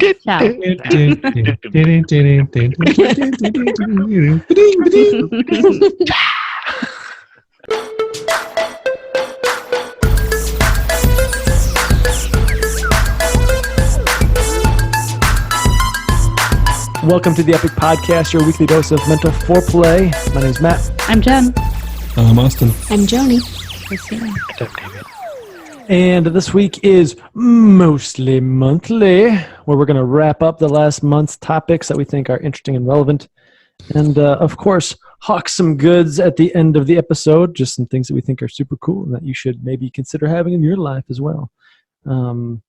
Ciao. Welcome to the Epoch Podcast, your weekly dose of mental foreplay. My name's Matt. I'm Jen. I'm Austin. I'm Joni. And this week is mostly monthly, where we're going to wrap up the last month's topics that we think are interesting and relevant. And, of course, hawk some goods at the end of the episode, just some things that we think are super cool and that you should maybe consider having in your life as well.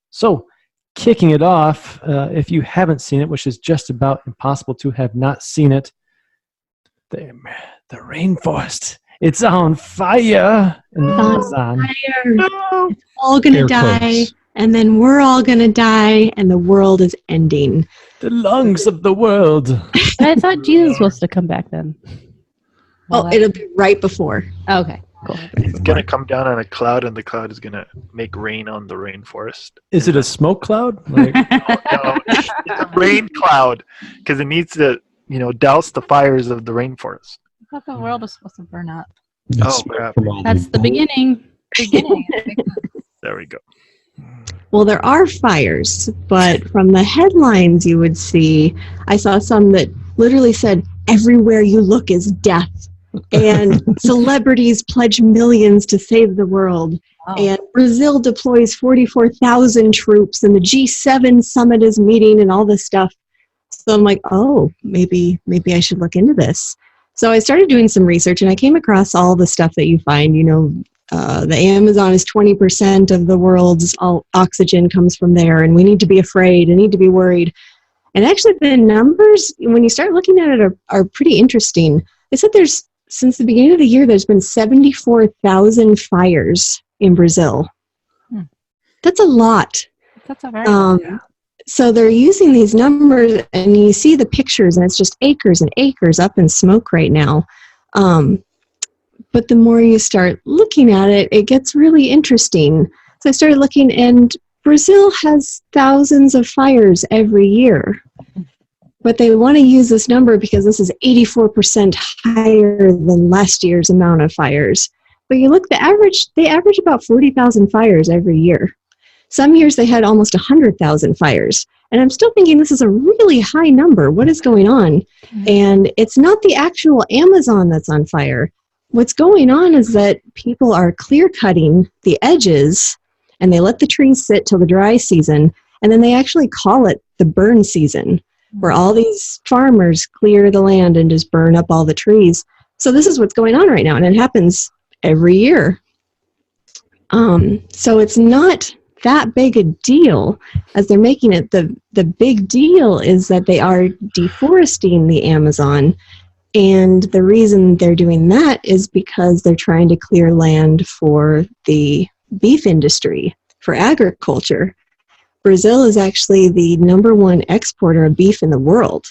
So, kicking it off, if you haven't seen it, which is just about impossible to have not seen it, the rainforest, it's on fire in Amazon. It's all going to die, and then we're all going to die, and the world is ending. The lungs of the world. I thought Jesus was supposed to come back then. Oh, it'll be right before. Okay, cool. It's going to come down on a cloud, and the cloud is going to make rain on the rainforest. Is it a smoke cloud? Like, No, it's a rain cloud, because it needs to, douse the fires of the rainforest. I thought the world was supposed to burn up. Oh, crap. That's the beginning. There we go. Well, there are fires, but from the headlines you would see, I saw some that literally said, "Everywhere you look is death," and celebrities pledge millions to save the world, and Brazil deploys 44,000 troops, and the G7 summit is meeting, and all this stuff. So I'm like, oh, maybe I should look into this. So I started doing some research, and I came across all the stuff that you find. The Amazon is 20% of the world's oxygen comes from there, and we need to be afraid and need to be worried. And actually, the numbers, when you start looking at it, are pretty interesting. They said since the beginning of the year, there's been 74,000 fires in Brazil. That's a lot. That's a very So they're using these numbers, and you see the pictures, and it's just acres and acres up in smoke right now. But the more you start looking at it, it gets really interesting. So I started looking, and Brazil has thousands of fires every year. But they want to use this number because this is 84% higher than last year's amount of fires. But you look, they average about 40,000 fires every year. Some years they had almost 100,000 fires. And I'm still thinking this is a really high number. What is going on? And it's not the actual Amazon that's on fire. What's going on is that people are clear cutting the edges, and they let the trees sit till the dry season. And then they actually call it the burn season, where all these farmers clear the land and just burn up all the trees. So this is what's going on right now. And it happens every year. So it's not that big a deal as they're making it. The big deal is that they are deforesting the Amazon, and the reason they're doing that is because they're trying to clear land for the beef industry, for agriculture. Brazil is actually the #1 exporter of beef in the world,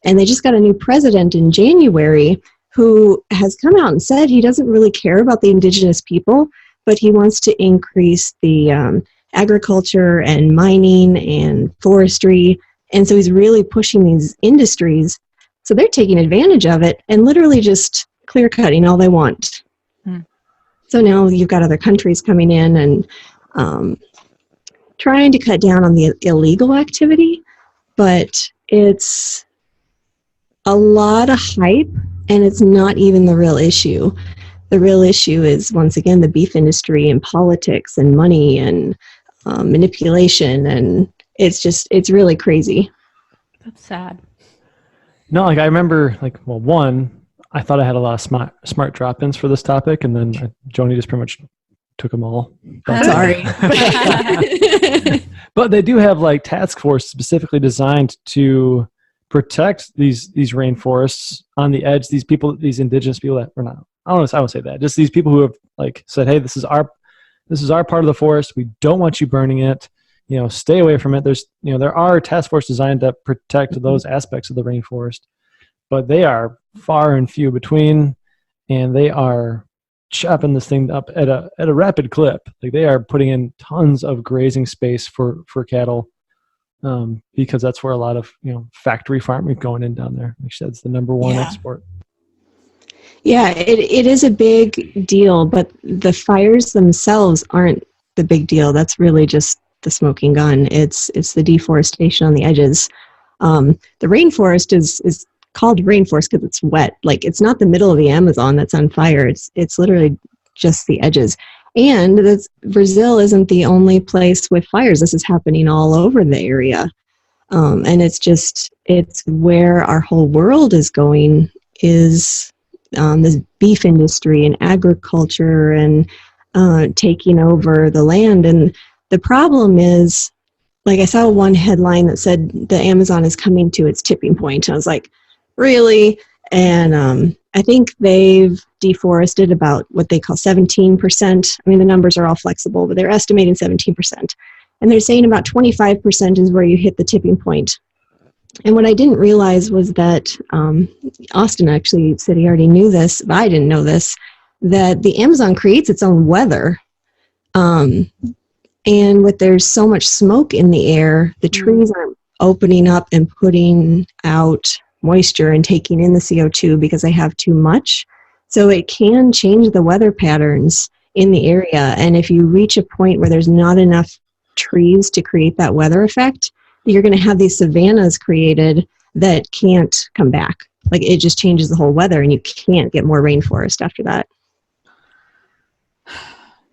and they just got a new president in January who has come out and said he doesn't really care about the indigenous people, but he wants to increase the agriculture and mining and forestry. And so he's really pushing these industries. So they're taking advantage of it and literally just clear cutting all they want. So now you've got other countries coming in and trying to cut down on the illegal activity, but it's a lot of hype, and it's not even the real issue. The real issue is, once again, the beef industry and politics and money and manipulation, and it's really crazy. That's sad. no, I remember, I thought I had a lot of smart drop-ins for this topic, and then Joni just pretty much took them all. But, Sorry. but they do have task force specifically designed to protect these rainforests on the edge. These people, these indigenous people that were not, I won't say that. Just these people who have said, hey, this is our part of the forest. We don't want you burning it. Stay away from it. There are task force designed to protect those aspects of the rainforest, but they are far and few between, and they are chopping this thing up at a rapid clip. They are putting in tons of grazing space for cattle, because that's where a lot of factory farming going in down there. Like that's the number one Yeah. export. Yeah, it is a big deal, but the fires themselves aren't the big deal. That's really just the smoking gun. It's the deforestation on the edges. The rainforest is called rainforest because it's wet. Like, it's not the middle of the Amazon that's on fire. It's literally just the edges. And Brazil isn't the only place with fires. This is happening all over the area. And it's where our whole world is going, is this beef industry and agriculture and taking over the land. And the problem is, like, I saw one headline that said the Amazon is coming to its tipping point. And I was like, really? And I think they've deforested about what they call 17%. I mean, the numbers are all flexible, but they're estimating 17%. And they're saying about 25% is where you hit the tipping point. And what I didn't realize was that Austin actually said he already knew this, but I didn't know this, that the Amazon creates its own weather. And there's so much smoke in the air, the trees aren't opening up and putting out moisture and taking in the CO2 because they have too much. So it can change the weather patterns in the area. And if you reach a point where there's not enough trees to create that weather effect, you're going to have these savannas created that can't come back. Like, it just changes the whole weather, and you can't get more rainforest after that.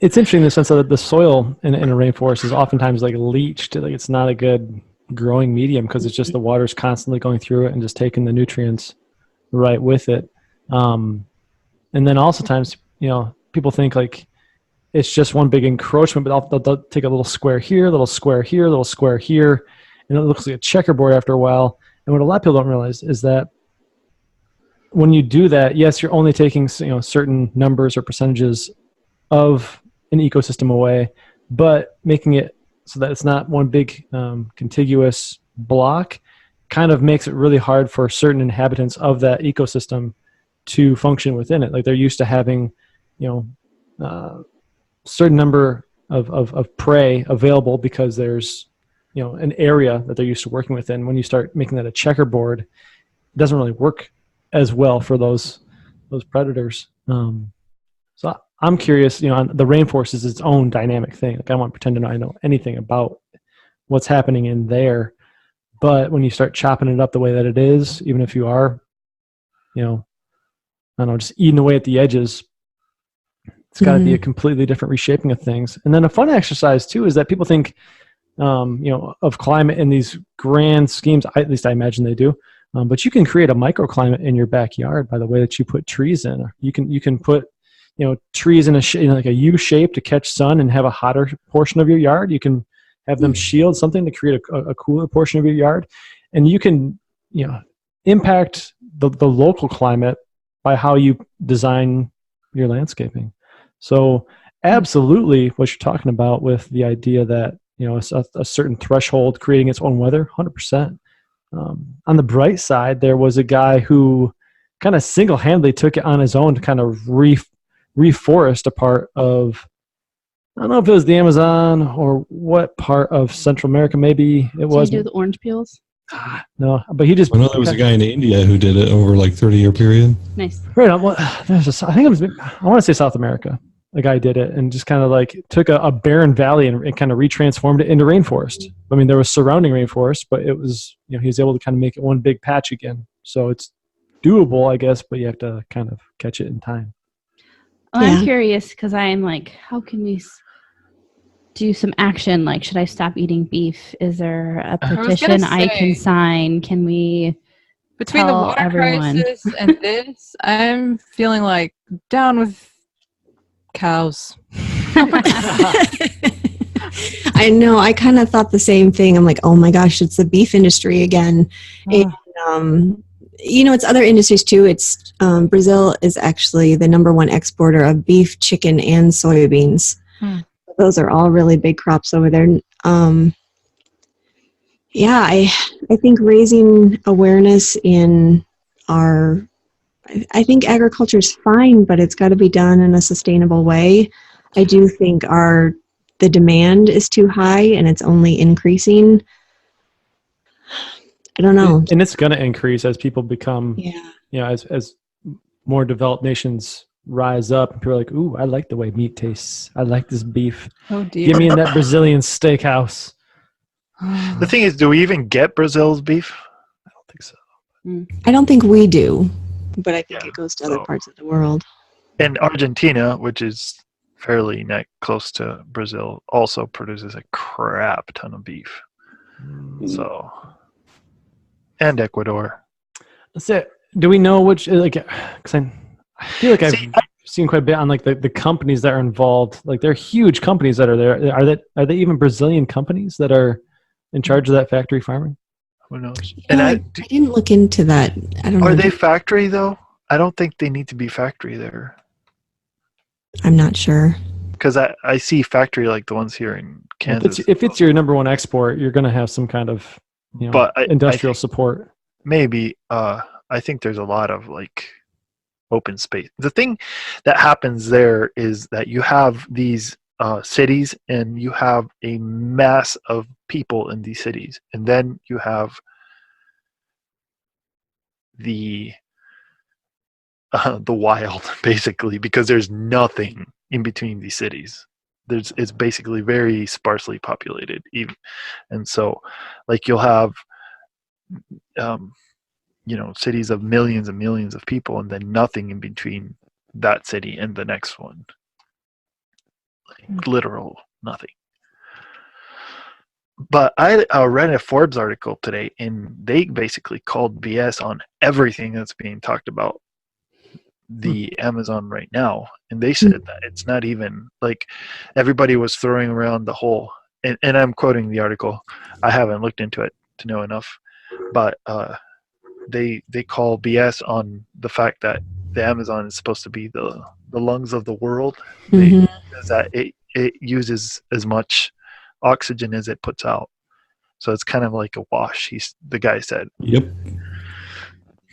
It's interesting in the sense that the soil in a rainforest is oftentimes like leached. Like, it's not a good growing medium because it's just the water's constantly going through it and just taking the nutrients right with it. And then also times, people think like it's just one big encroachment, but they'll take a little square here, little square here, little square here, and it looks like a checkerboard after a while. And what a lot of people don't realize is that when you do that, yes, you're only taking certain numbers or percentages of an ecosystem away, but making it so that it's not one big contiguous block kind of makes it really hard for certain inhabitants of that ecosystem to function within it. Like, they're used to having, certain number of prey available because there's, an area that they're used to working within. When you start making that a checkerboard, it doesn't really work as well for those predators. So I'm curious, the rainforest is its own dynamic thing. Like, I won't pretend to know I know anything about what's happening in there. But when you start chopping it up the way that it is, even if you are, I don't know, just eating away at the edges, it's got to be a completely different reshaping of things. And then a fun exercise too is that people think, of climate in these grand schemes. At least I imagine they do. But you can create a microclimate in your backyard by the way that you put trees in. You can put trees in like a U shape to catch sun and have a hotter portion of your yard. You can have them shield something to create a cooler portion of your yard, and you can impact the local climate by how you design your landscaping. So absolutely, what you're talking about with the idea that a certain threshold creating its own weather, 100%. On the bright side, there was a guy who kind of single-handedly took it on his own to kind of reforest a part of, I don't know if it was the Amazon or what part of Central America. Maybe it was. Do the orange peels? No, but he just. I know there was a guy in India who did it over like 30-year period. Nice. Right. I want to say South America. A guy did it and just kind of like took a barren valley and kind of retransformed it into rainforest. I mean, there was surrounding rainforest, but it was, he was able to kind of make it one big patch again. So it's doable, I guess, but you have to kind of catch it in time. Well, I'm curious because I am like, how can we do some action? Like, should I stop eating beef? Is there a petition I can sign? Can we between the water crisis and this, I'm feeling like down with cows. I know. I kind of thought the same thing. I'm like, oh my gosh, it's the beef industry again. And, it's other industries too. It's Brazil is actually the #1 exporter of beef, chicken, and soybeans. Those are all really big crops over there. I think raising awareness in I think agriculture is fine, but it's got to be done in a sustainable way. I do think the demand is too high and it's only increasing. I don't know. And it's going to increase as people become, Yeah. as more developed nations rise up. And people are like, ooh, I like the way meat tastes. I like this beef. Oh dear. Get me in that Brazilian steakhouse. The thing is, do we even get Brazil's beef? I don't think so. I don't think we do, but I think Yeah, it goes to other so- parts of the world. And Argentina, which is fairly close to Brazil, also produces a crap ton of beef. So, and Ecuador. So, do we know which, like, because I feel like I've seen quite a bit on like the companies that are involved. Like, they're huge companies that are there. Are they even Brazilian companies that are in charge of that factory farming? Who knows? And I didn't look into that. I don't know. Are they factory though? I don't think they need to be factory there. I'm not sure. Because I see factory like the ones here in Kansas. If it's your number one export, you're going to have some kind of industrial support. Maybe. I think there's a lot of like open space. The thing that happens there is that you have these cities and you have a mass of people in these cities, and then you have the wild, basically, because there's nothing in between these cities. It's basically very sparsely populated, even, and so like you'll have cities of millions and millions of people, and then nothing in between that city and the next one. Like literal nothing. But I read a Forbes article today, and they basically called BS on everything that's being talked about the Amazon right now. And they said that it's not even like everybody was throwing around the whole, and I'm quoting the article. I haven't looked into it to know enough, but they call BS on the fact that the Amazon is supposed to be the lungs of the world. That it uses as much oxygen as it puts out, so it's kind of like a wash. The guy said. Yep.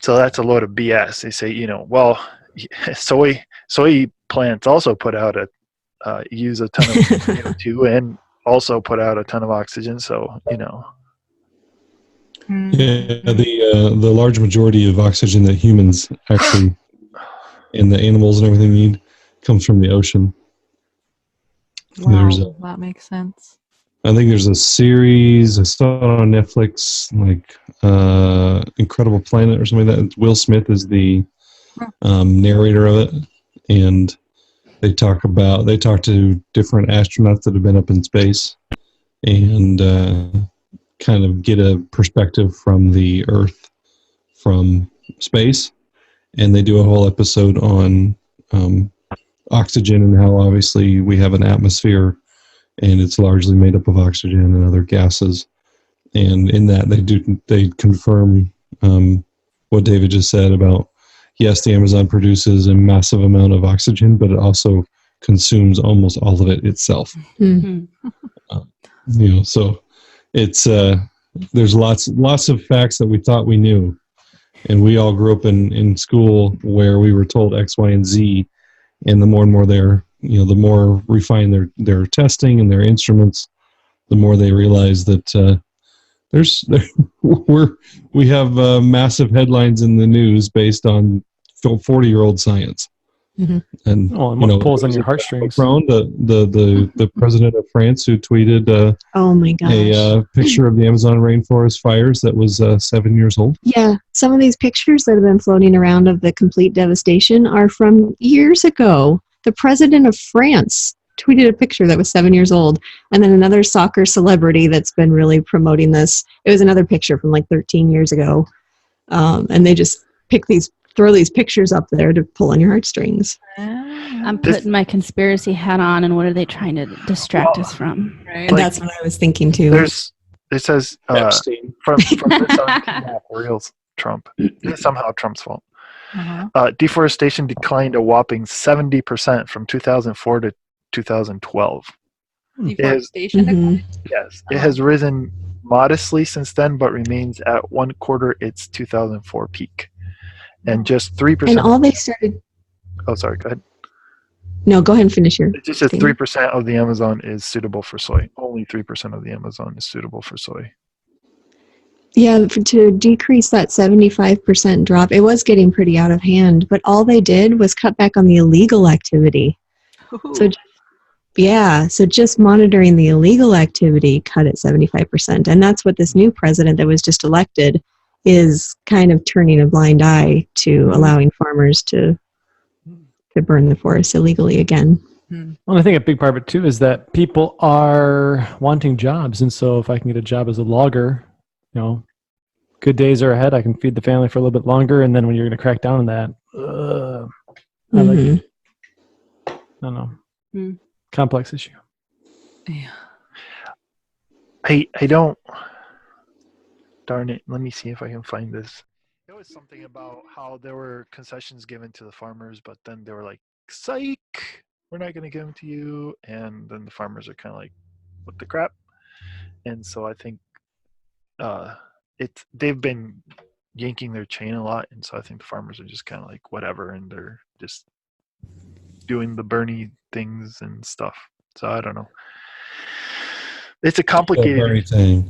So that's a load of BS. They say, well, soy plants also put out use a ton of CO2 and also put out a ton of oxygen. So Yeah, the large majority of oxygen that humans actually and the animals and everything need comes from the ocean. Wow, that makes sense. I think there's a series, I saw it on Netflix, like Incredible Planet or something like that. Will Smith is the narrator of it, and they talk to different astronauts that have been up in space and kind of get a perspective from the Earth from space, and they do a whole episode on oxygen and how obviously we have an atmosphere and it's largely made up of oxygen and other gases. And in that they confirm what David just said about, yes, the Amazon produces a massive amount of oxygen, but it also consumes almost all of it itself. So it's there's lots of facts that we thought we knew, and we all grew up in school where we were told X, Y, and Z, and the more and more the more refined their testing and their instruments, the more they realize that we have massive headlines in the news based on 40-year-old science. And what pulls on your heartstrings? Macron, the president of France, who tweeted oh my gosh, a picture of the Amazon rainforest fires that was 7 years old. Yeah, some of these pictures that have been floating around of the complete devastation are from years ago. The president of France tweeted a picture that was 7 years old, and then another soccer celebrity that's been really promoting this. It was another picture from like 13 years ago, and they just throw these pictures up there to pull on your heartstrings. I'm putting my conspiracy hat on, and what are they trying to distract us from? Right. And that's what I was thinking too. It says Epstein. from this on reels Trump. It's somehow Trump's fault. Deforestation declined a whopping 70% from 2004 to 2012. Deforestation? Yes, it has risen modestly since then, but remains at 1/4 its 2004 peak. And just 3%. And all they started. Oh, sorry. Go ahead. No, go ahead and finish your. It just says 3% of the Amazon is suitable for soy. Only 3% of the Amazon is suitable for soy. Yeah, to decrease that 75% drop, it was getting pretty out of hand, but all they did was cut back on the illegal activity. So, so just monitoring the illegal activity cut it 75%. And that's what this new president that was just elected is kind of turning a blind eye to allowing farmers to burn the forest illegally again. Well, I think a big part of it too is that people are wanting jobs. And so if I can get a job as a logger, good days are ahead. I can feed the family for a little bit longer. And then when you're going to crack down on that, I don't know. Complex issue. Yeah. I don't. Darn it. Let me see if I can find this. There was something about how there were concessions given to the farmers, but then they were like, psych, we're not going to give them to you. And then the farmers are kind of like, what the crap? And so I think they've been yanking their chain a lot. And so I think the farmers are just kind of like, whatever. And they're just doing the Bernie things and stuff. So I don't know. It's a complicated thing.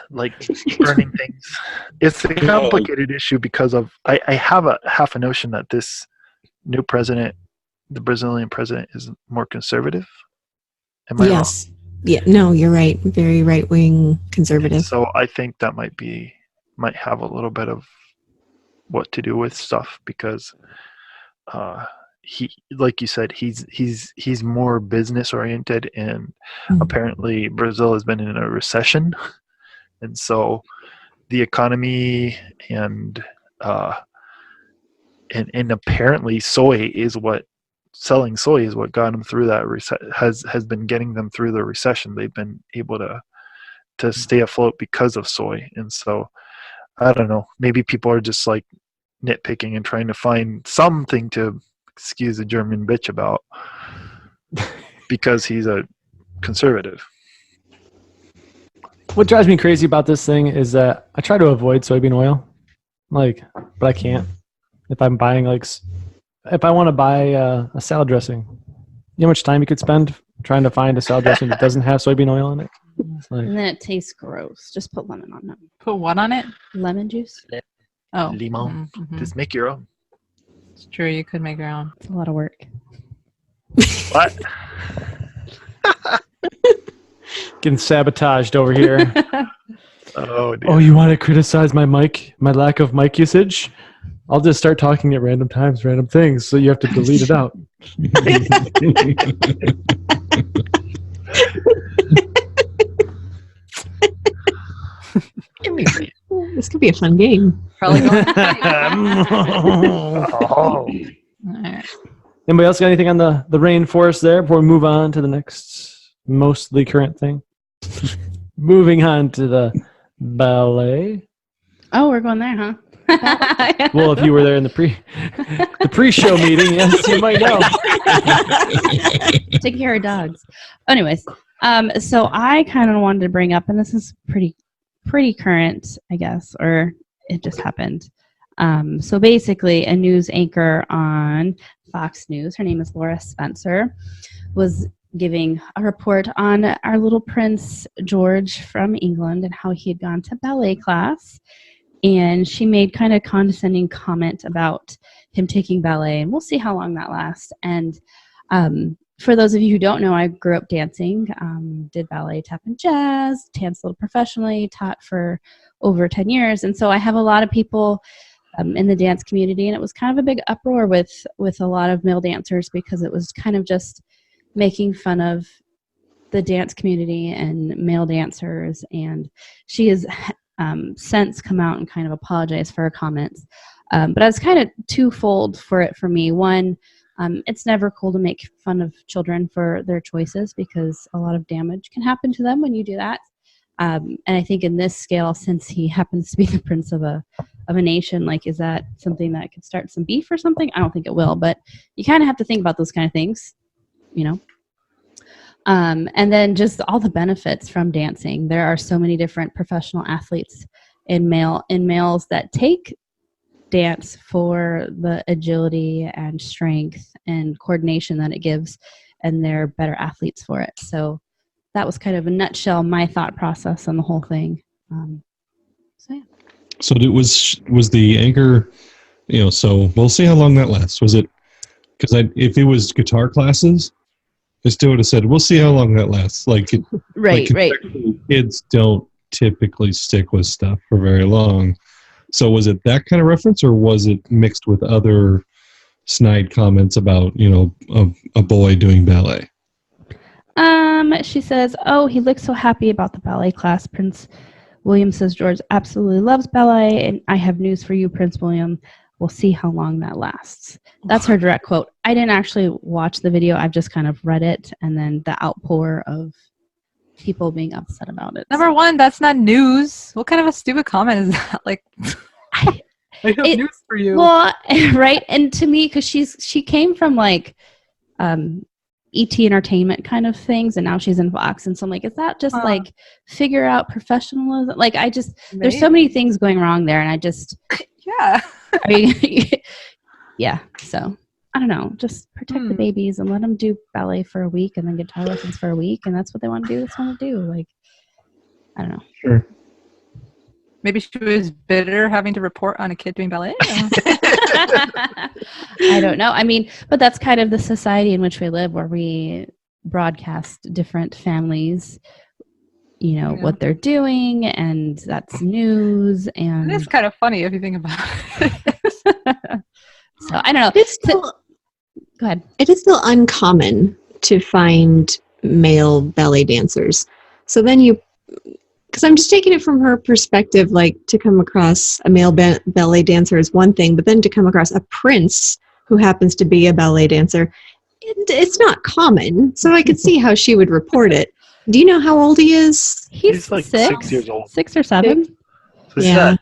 Like burning things. It's a complicated issue because of I have half a notion that this new president, the Brazilian president, is more conservative. Am I wrong? Yeah, no, you're right. Very right-wing conservative. And so I think that might have a little bit of what to do with stuff because he, like you said, he's more business oriented, and apparently Brazil has been in a recession, and so the economy and apparently selling soy is what got them through that has been getting them through the recession. They've been able to stay afloat because of soy, and so I don't know. Maybe people are just like nitpicking and trying to find something to excuse a German bitch about because he's a conservative. What drives me crazy about this thing is that I try to avoid soybean oil, but I can't. If I'm buying if I want to buy a salad dressing, you know how much time you could spend trying to find a salad dressing that doesn't have soybean oil in it? And then it tastes gross. Just put lemon on it. Put what on it? Lemon juice. Oh, Limon. Just make your own. It's true. You could make your own. It's a lot of work. What? Getting sabotaged over here. Oh, dear. Oh, you want to criticize my lack of mic usage? I'll just start talking at random times, random things, so you have to delete it out. This could be a fun game. Probably going Oh. Alright. Anybody else got anything on the rainforest there before we move on to the next mostly current thing? Moving on to the ballet. Oh, we're going there, huh? Well, if you were there in the pre-show meeting, yes, you might know. Take care of dogs. Anyways, so I kind of wanted to bring up, and this is pretty current, I guess, or it just happened. So basically, a news anchor on Fox News, her name is Laura Spencer, was giving a report on our little Prince George from England and how he had gone to ballet class. And she made kind of condescending comment about him taking ballet, and we'll see how long that lasts. And for those of you who don't know, I grew up dancing, did ballet, tap, and jazz, danced a little professionally, taught for over 10 years. And so I have a lot of people in the dance community, and it was kind of a big uproar with a lot of male dancers because it was kind of just making fun of the dance community and male dancers. And she has since come out and kind of apologized for her comments. But I was kind of twofold for me. One, it's never cool to make fun of children for their choices because a lot of damage can happen to them when you do that. And I think in this scale, since he happens to be the prince of a nation, is that something that could start some beef or something? I don't think it will, but you kind of have to think about those kind of things, and then just all the benefits from dancing. There are so many different professional athletes in males that take dance for the agility and strength and coordination that it gives, and they're better athletes for it. So that was kind of a nutshell my thought process on the whole thing. So yeah. So was the anchor, so we'll see how long that lasts. Was it, because if it was guitar classes, I still would have said, we'll see how long that lasts. Like Right. kids don't typically stick with stuff for very long. So was it that kind of reference, or was it mixed with other snide comments about, a boy doing ballet? She says, "Oh, he looks so happy about the ballet class." Prince William says George absolutely loves ballet, and I have news for you, Prince William. We'll see how long that lasts. That's her direct quote. I didn't actually watch the video. I've just kind of read it, and then the outpour of people being upset about it. Number one, that's not news. What kind of a stupid comment is that? Like, I have news for you. Well, right, and to me, because she came from like ET Entertainment kind of things, and now she's in Fox, and so I'm like, is that just like figure out professionalism? Like, there's so many things going wrong there, and I just yeah. I mean, yeah. So I don't know. Just protect the babies and let them do ballet for a week and then guitar lessons for a week, and that's what they want to do. That's what they want to do. Like, I don't know. Sure. Maybe she was bitter having to report on a kid doing ballet. I don't know. I mean, but that's kind of the society in which we live, where we broadcast different families, what they're doing, and that's news. And it's kind of funny if you think about it. So I don't know. It's still, go ahead. It is still uncommon to find male ballet dancers. So then because I'm just taking it from her perspective, like to come across a male ballet dancer is one thing, but then to come across a prince who happens to be a ballet dancer, it's not common. So I could see how she would report it. Do you know how old he is? He's like 6 years old. 6 or 7. So yeah.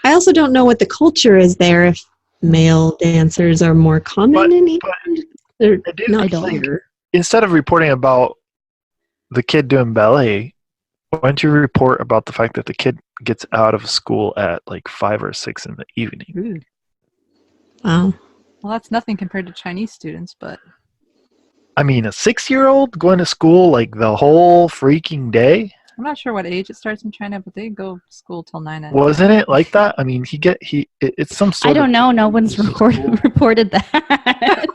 I also don't know what the culture is there, if male dancers are more common in England. I don't. Instead of reporting about the kid doing ballet, why don't you report about the fact that the kid gets out of school at like 5 or 6 in the evening? Ooh. Wow. Well, that's nothing compared to Chinese students, but I mean, a 6-year-old going to school like the whole freaking day? I'm not sure what age it starts in China, but they go to school till 9 at night. Wasn't it like that? I mean, it's some sort I don't know. No one's reported that.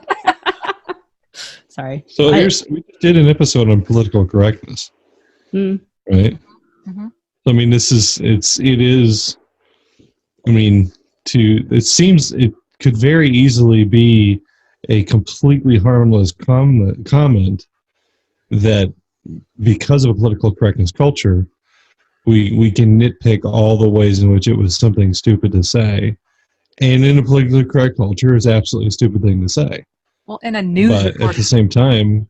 Sorry. So we did an episode on political correctness, right? Mm-hmm. I mean, it seems it could very easily be a completely harmless comment that, because of a political correctness culture, we can nitpick all the ways in which it was something stupid to say, and in a politically correct culture, it's absolutely a stupid thing to say. Well, in a news but at the same time,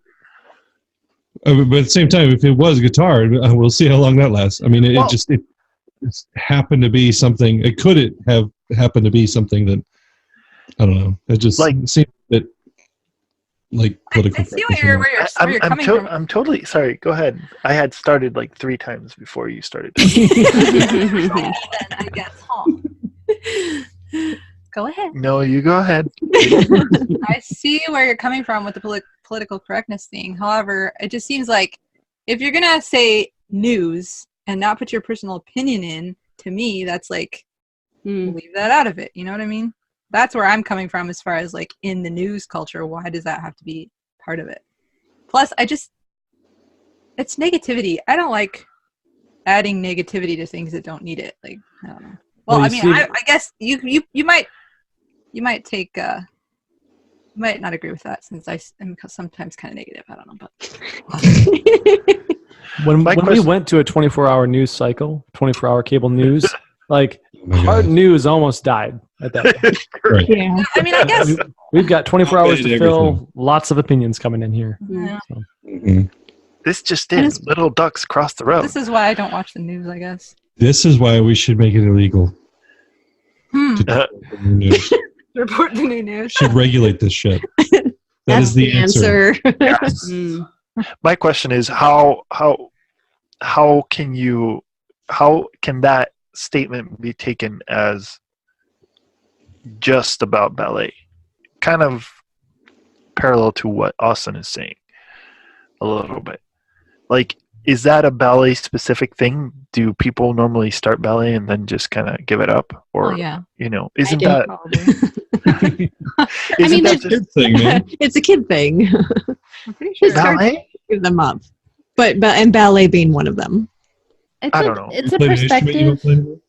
if it was guitar, we'll see how long that lasts. I mean, it happened to be something. It could have happened to be something that, I don't know. It just seems that like political. I see where you're coming from. I'm totally sorry. Go ahead. I had started like 3 times before you started. I guess, Go ahead. No, you go ahead. I see where you're coming from with the political correctness thing. However, it just seems like if you're going to say news and not put your personal opinion in, to me, that's like, leave that out of it. You know what I mean? That's where I'm coming from as far as like in the news culture. Why does that have to be part of it? Plus, it's negativity. I don't like adding negativity to things that don't need it. Like, I don't know. Well, I mean, I guess you might take you might not agree with that, since I am sometimes kind of negative. I don't know, but when we went to a 24-hour news cycle, 24-hour cable news, like hard news almost died at that point. Right. Yeah. I mean, I guess We've got 24 hours to fill. Lots of opinions coming in here. Yeah. So. Mm-hmm. This just did. Little ducks cross the road. This is why I don't watch the news, I guess. This is why we should make it illegal. Report the new news. Should regulate this shit. That is the answer. Yes. My question is how can that statement be taken as just about ballet? Kind of parallel to what Austin is saying a little bit. Like, is that a ballet specific thing? Do people normally start ballet and then just kind of give it up, or Oh, yeah. isn't do. that Probably. isn't that Good just thing, man. It's a kid thing. I'm pretty sure. ballet? Give them up. But and ballet being one of them. It's I a, don't know. It's a Play an instrument you don't perspective.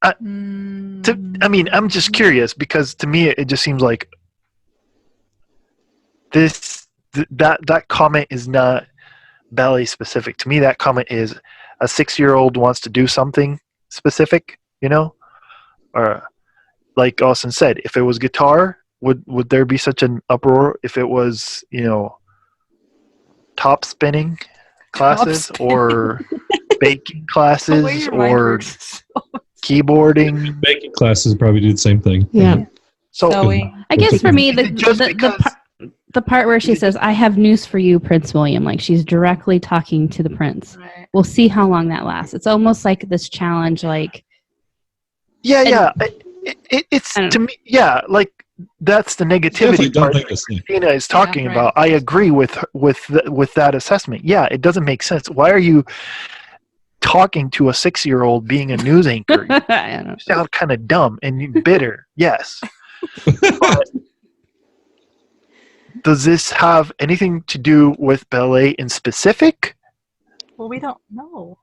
play? I'm just curious because to me it just seems like that comment is not ballet specific. To me, that comment is a 6-year-old wants to do something specific, or like Austin said, if it was guitar, would there be such an uproar? If it was, top spinning classes or baking classes or keyboarding. Baking classes probably do the same thing. Yeah. So Sewing. I guess for me, Just because- the part where she says, "I have news for you, Prince William," like she's directly talking to the prince. Right. We'll see how long that lasts. It's almost like this challenge, like yeah. It's I don't to me, yeah, like that's the Definitely negativity don't part make that a scene. Christina is talking right. about. I agree with that assessment. Yeah, it doesn't make sense. Why are you talking to a 6-year-old being a news anchor? You I don't know. sound kind of dumb and bitter. Yes. But does this have anything to do with ballet in specific, Well, we don't know.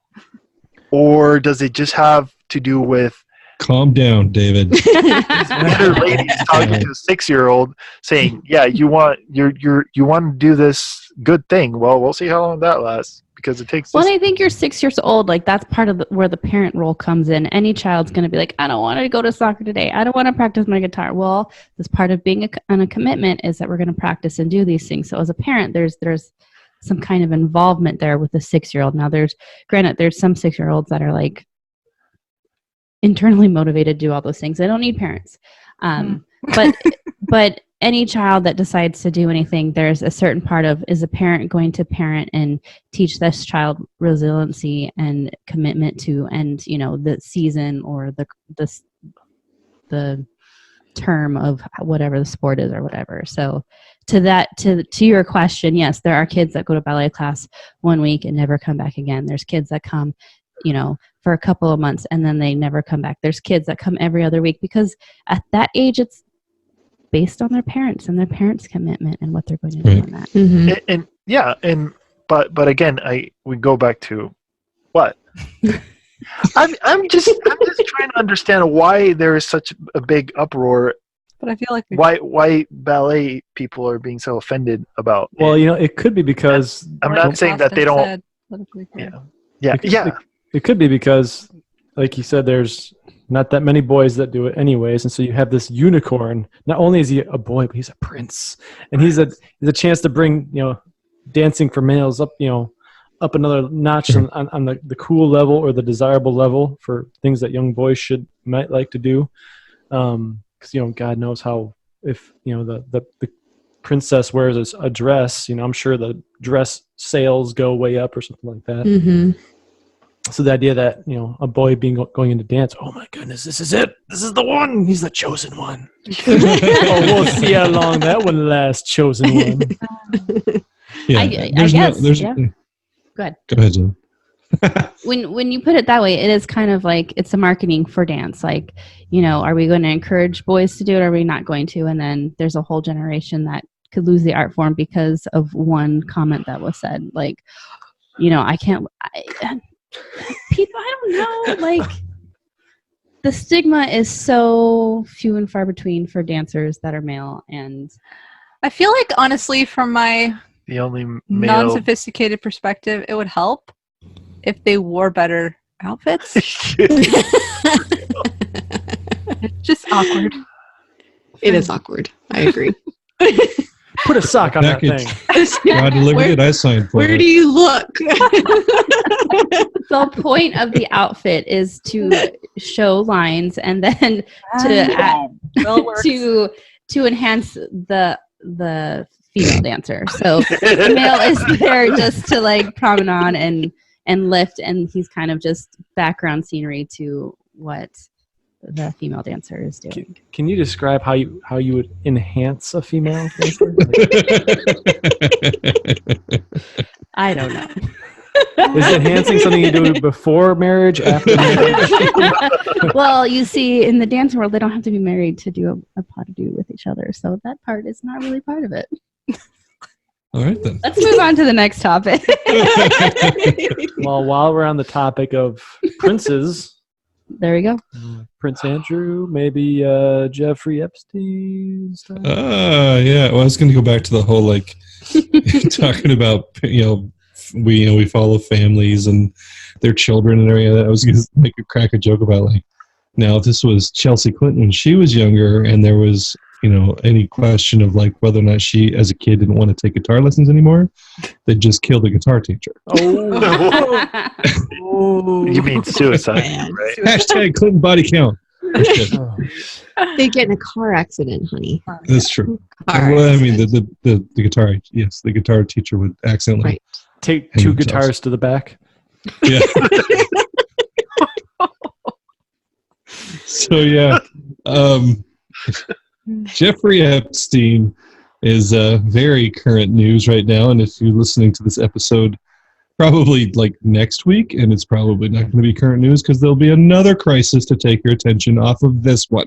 or does it just have to do with Calm down, David. bitter ladies talking to a 6-year-old saying, "Yeah, you want to do this good thing. Well, we'll see how long that lasts because it takes." Well, This. I think you're 6 years old. Like that's part of where the parent role comes in. Any child's going to be like, "I don't want to go to soccer today. I don't want to practice my guitar." Well, this part of being on a commitment is that we're going to practice and do these things. So as a parent, there's some kind of involvement there with the 6-year-old. Now, there's some 6-year-olds that are like internally motivated to do all those things. They don't need parents. But any child that decides to do anything, there's a certain part of, is a parent going to parent and teach this child resiliency and commitment to, and the season or the term of whatever the sport is or whatever. So to your question, yes, there are kids that go to ballet class 1 week and never come back again. There's kids that come for a couple of months and then they never come back. There's kids that come every other week because at that age it's based on their parents and their parents' commitment and what they're going to do in that. Mm-hmm. But again, we go back to what I'm just trying to understand why there is such a big uproar. But I feel like Why ballet people are being so offended about? Well, it. it could be because I'm not saying that they don't. Yeah. it could be because, like you said, there's not that many boys that do it anyways, and so you have this unicorn. Not only is he a boy, but he's a prince, and he's a chance to bring dancing for males up up another notch on the cool level or the desirable level for things that young boys might like to do. Because God knows how, if the princess wears a dress, I'm sure the dress sales go way up or something like that. Mm-hmm. So the idea that a boy going into dance, oh my goodness, this is it, this is the one, he's the chosen one. Oh, we'll see how long that one lasts, chosen one. Yeah, I guess. Yeah. Go ahead. Go ahead, Jen. When you put it that way, it is kind of like it's a marketing for dance. Like, are we going to encourage boys to do it? Or are we not going to? And then there's a whole generation that could lose the art form because of one comment that was said. Like, people, I don't know, like the stigma is so few and far between for dancers that are male. And I feel like, honestly, from my The only male. non-sophisticated perspective, it would help if they wore better outfits. It's just awkward. It is awkward. I agree. Put a sock on that Package. thing. God delivered it. I signed for Where it. do you look? the point of the outfit is to show lines and then Well, it works. to enhance the female dancer. So the male is there just to like promenade and lift, and he's kind of just background scenery to what the female dancer is doing. Can you describe how you would enhance a female dancer? I don't know. Is enhancing something you do before marriage, after marriage? Well, you see, in the dance world, they don't have to be married to do a pas de deux with each other. So that part is not really part of it. All right, then. Let's move on to the next topic. Well, while we're on the topic of princes, There we go. Prince Andrew, maybe Jeffrey Epstein stuff. Yeah. Well, I was going to go back to the whole, like, talking about, we follow families and their children and everything. I was going to crack a joke about, like, now if this was Chelsea Clinton when she was younger and there was, any question of, like, whether or not she, as a kid, didn't want to take guitar lessons anymore, they'd just kill the guitar teacher. Oh. You mean suicide, Man. right? Hashtag Clinton body count. They get in a car accident, honey. That's true. Car Well, I mean, accident. the guitar, yes, the guitar teacher would accidentally. Right. Take Hang two themselves. guitars to the back. Yeah. So, yeah. Jeffrey Epstein is very current news right now. And if you're listening to this episode, probably like next week, and it's probably not going to be current news because there'll be another crisis to take your attention off of this one.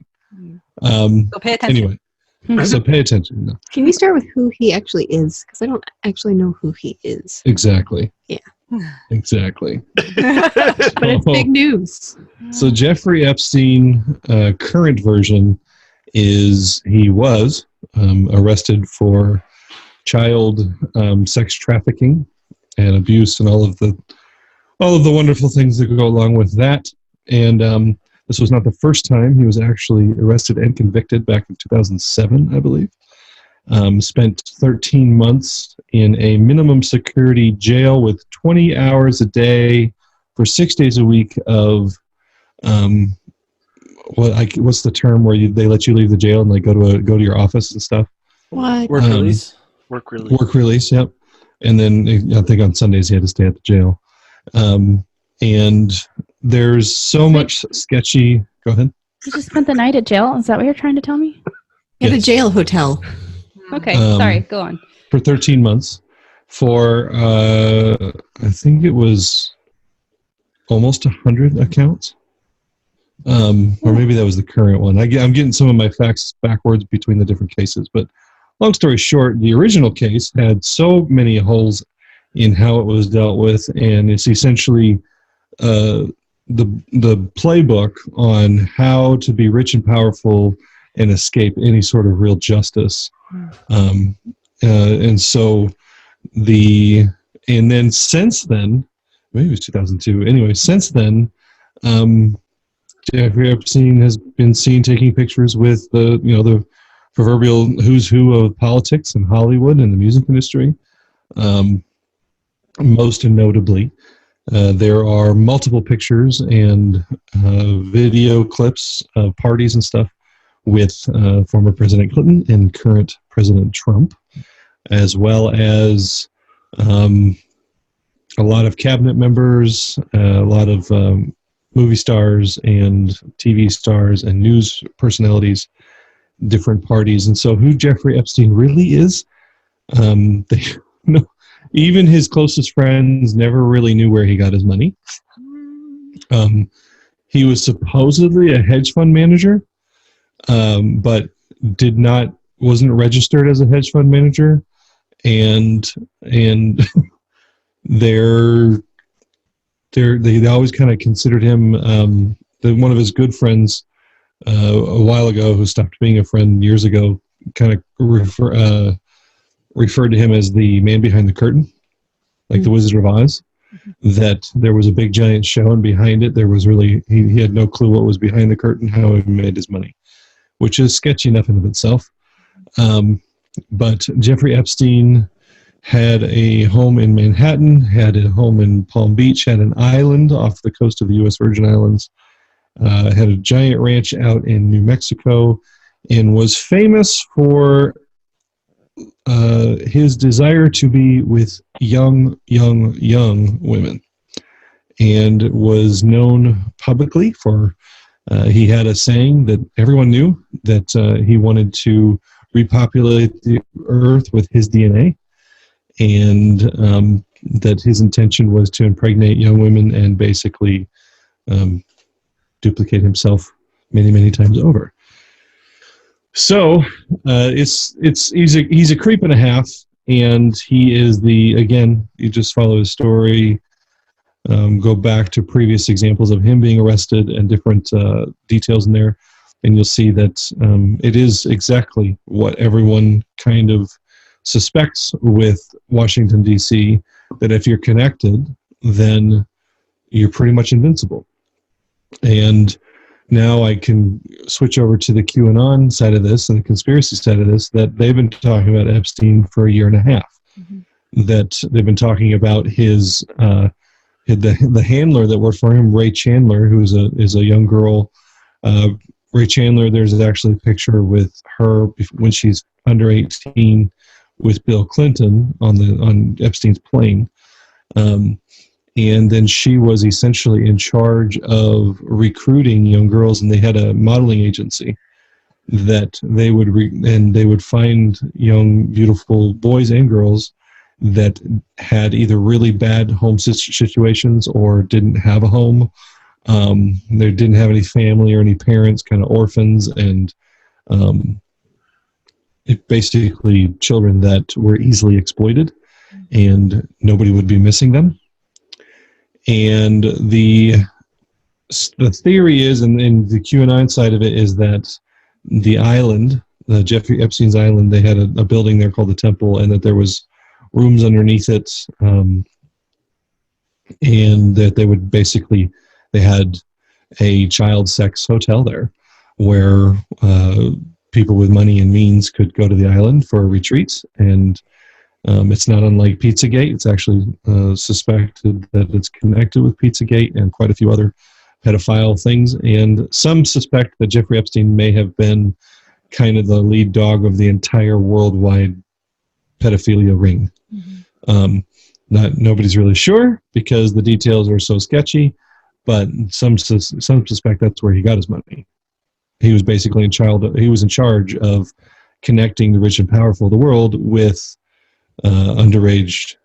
So pay attention. Anyway, so pay attention. No, Can you start with who he actually is? Because I don't actually know who he is. exactly. Yeah. Exactly. But it's big news. So Jeffrey Epstein, current version is he was arrested for child sex trafficking and abuse and all of the wonderful things that go along with that. And this was not the first time he was actually arrested and convicted back in 2007, I believe. Spent 13 months in a minimum security jail with 20 hours a day for 6 days a week of what's the term where they let you leave the jail and like go to your office and stuff? What? Work release. Work release. Work release, yep. And then I think on Sundays he had to stay at the jail. And there's so much sketchy. Go ahead. You just spent the night at jail? Is that what you're trying to tell me? At a Yes. jail hotel. Okay, Um, sorry. Go on. For 13 months for I think it was almost 100 accounts. Or maybe that was the current one. I'm getting some of my facts backwards between the different cases. But long story short, the original case had so many holes in how it was dealt with, and it's essentially the playbook on how to be rich and powerful and escape any sort of real justice. And so and then since then, maybe it was 2002. Anyway, since then, Jeffrey Epstein has been seen taking pictures with the proverbial who's who of politics and Hollywood and the music industry. Most notably, there are multiple pictures and video clips of parties and stuff with former President Clinton and current President Trump, as well as a lot of cabinet members, a lot of movie stars and TV stars and news personalities, different parties. And so who Jeffrey Epstein really is, even his closest friends never really knew where he got his money. He was supposedly a hedge fund manager, but wasn't registered as a hedge fund manager. And they always kind of considered him one of his good friends a while ago, who stopped being a friend years ago, kind of referred to him as the man behind the curtain, like the Wizard of Oz. That there was a big giant show, and behind it there was really he had no clue what was behind the curtain, how he made his money, which is sketchy enough in of itself. But Jeffrey Epstein had a home in Manhattan, had a home in Palm Beach, had an island off the coast of the U.S. Virgin Islands, had a giant ranch out in New Mexico, and was famous for his desire to be with young women, and was known publicly for, he had a saying that everyone knew that he wanted to repopulate the earth with his DNA. And that his intention was to impregnate young women and basically duplicate himself many times over. So he's a creep and a half, and he is you just follow his story, go back to previous examples of him being arrested and different details in there, and you'll see that it is exactly what everyone kind of suspects with Washington, D.C., that if you're connected, then you're pretty much invincible. And now I can switch over to the QAnon side of this and the conspiracy side of this, that they've been talking about Epstein for a year and a half. Mm-hmm. That they've been talking about his the handler that worked for him, Ray Chandler, who is a young girl. Ray Chandler, there's actually a picture with her when she's under 18 with Bill Clinton on Epstein's plane. And then she was essentially in charge of recruiting young girls, and they had a modeling agency that they would find young, beautiful boys and girls that had either really bad home situations or didn't have a home. They didn't have any family or any parents, kind of orphans, and basically children that were easily exploited, and nobody would be missing them. And the theory is, and the QAnon side of it, is that the island, Jeffrey Epstein's island, they had a building there called the Temple, and that there was rooms underneath it, and that they had a child sex hotel there where people with money and means could go to the island for retreats. And it's not unlike Pizzagate. It's actually suspected that it's connected with Pizzagate and quite a few other pedophile things. And some suspect that Jeffrey Epstein may have been kind of the lead dog of the entire worldwide pedophilia ring. Mm-hmm. Nobody's really sure because the details are so sketchy, but some suspect that's where he got his money. He was basically in charge of connecting the rich and powerful of the world with underage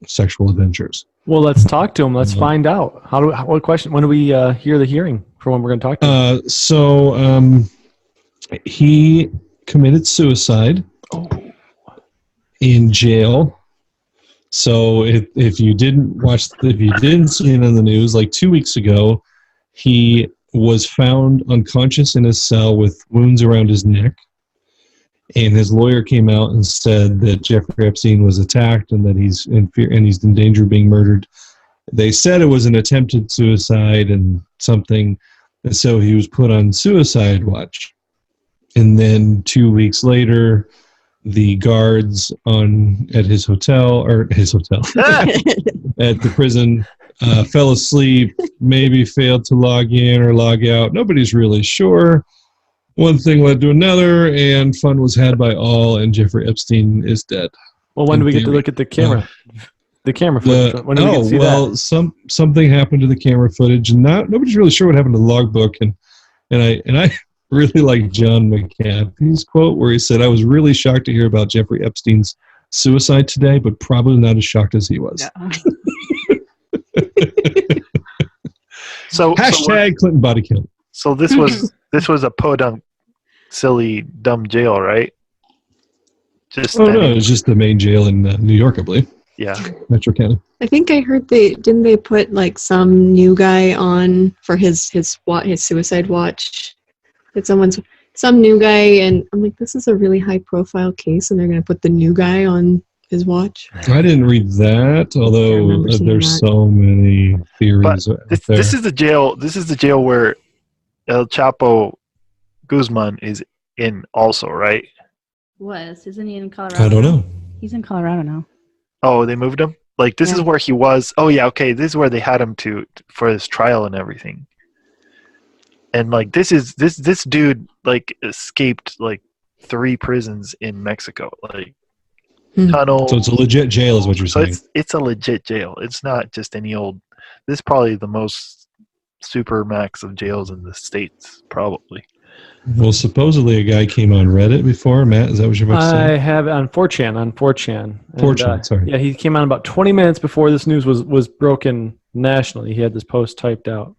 sexual adventures. Well, let's talk to him. Let's find out. What question? When do we hear the hearing for when we're going to talk to him? So he committed suicide in jail. So if you didn't see it on the news, like 2 weeks ago, he was found unconscious in his cell with wounds around his neck. And his lawyer came out and said that Jeffrey Epstein was attacked and that he's in fear and he's in danger of being murdered. They said it was an attempted suicide and something, and so he was put on suicide watch. And then 2 weeks later, the guards at his hotel at the prison fell asleep, maybe failed to log in or log out. Nobody's really sure. One thing led to another, and fun was had by all, and Jeffrey Epstein is dead. Well, when do we get to look at the camera? The camera footage. When do we get to see that? Something happened to the camera footage, and nobody's really sure what happened to the logbook. And I really like John McAfee's quote where he said, "I was really shocked to hear about Jeffrey Epstein's suicide today, but probably not as shocked as he was." Yeah. So Clinton body count. So this was a podunk, silly, dumb jail, right? No, it's just the main jail in New York, I believe. Yeah, Metro County. I think I heard they put like some new guy on for his suicide watch. It's some new guy, and I'm like, this is a really high profile case, and they're gonna put the new guy on his watch. I didn't read that, although there's so many theories. But this is the jail. This is the jail where El Chapo Guzman is in also, right? Isn't he in Colorado? I don't know. He's in Colorado now. Oh, they moved him? Like, this is where he was. Oh, yeah, okay. This is where they had him for his trial and everything. And, like, this dude, like, escaped, like, 3 prisons in Mexico. Like, tunnel. So it's a legit jail is what you're saying. It's a legit jail. It's not just any old. This is probably the most super max of jails in the States, probably. Well, supposedly a guy came on Reddit before. Matt, is that what you're about to say? I have on 4chan. On 4chan. And, 4chan, sorry. Yeah, he came on about 20 minutes before this news was broken nationally. He had this post typed out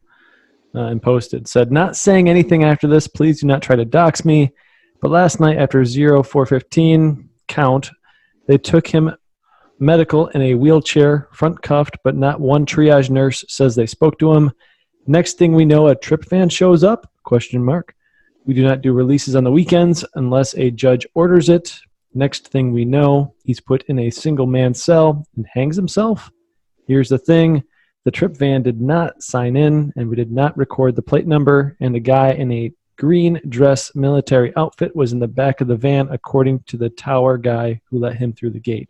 and posted. Said, "Not saying anything after this. Please do not try to dox me. But last night after 04:15 count, they took him medical in a wheelchair, front cuffed, but not one triage nurse says they spoke to him. Next thing we know, a trip van shows up? Question mark. We do not do releases on the weekends unless a judge orders it. Next thing we know, he's put in a single-man cell and hangs himself. Here's the thing. The trip van did not sign in, and we did not record the plate number, and a guy in a green dress military outfit was in the back of the van, according to the tower guy who let him through the gate.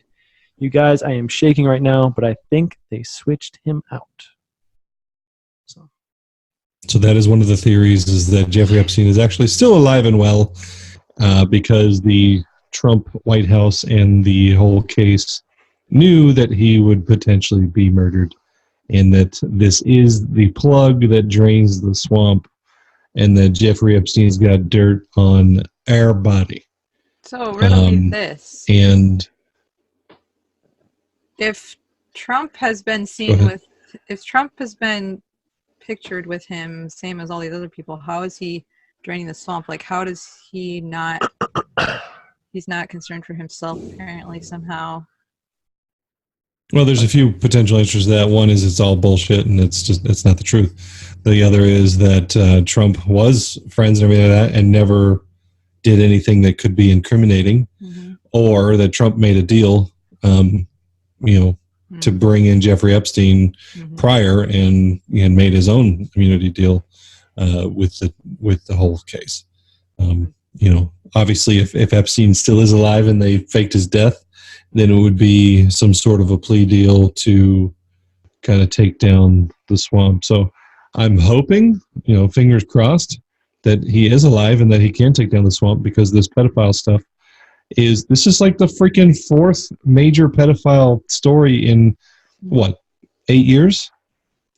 You guys, I am shaking right now, but I think they switched him out." So that is one of the theories, is that Jeffrey Epstein is actually still alive and well because the Trump White House and the whole case knew that he would potentially be murdered, and that this is the plug that drains the swamp, and that Jeffrey Epstein's got dirt on our body. So riddle me this. And If Trump has been seen with, if Trump has been pictured with him, same as all these other people, how is he draining the swamp? Like, how does he not, he's not concerned for himself, apparently, somehow. well, there's a few potential answers to that. One is it's all bullshit and it's not the truth. The other is that Trump was friends and everything like that and never did anything that could be incriminating, or that Trump made a deal, to bring in Jeffrey Epstein prior and made his own immunity deal with the whole case. Obviously, if Epstein still is alive and they faked his death, then it would be some sort of a plea deal to kind of take down the swamp. So I'm hoping, fingers crossed, that he is alive and that he can take down the swamp, because this pedophile stuff this is like the freaking fourth major pedophile story in 8 years?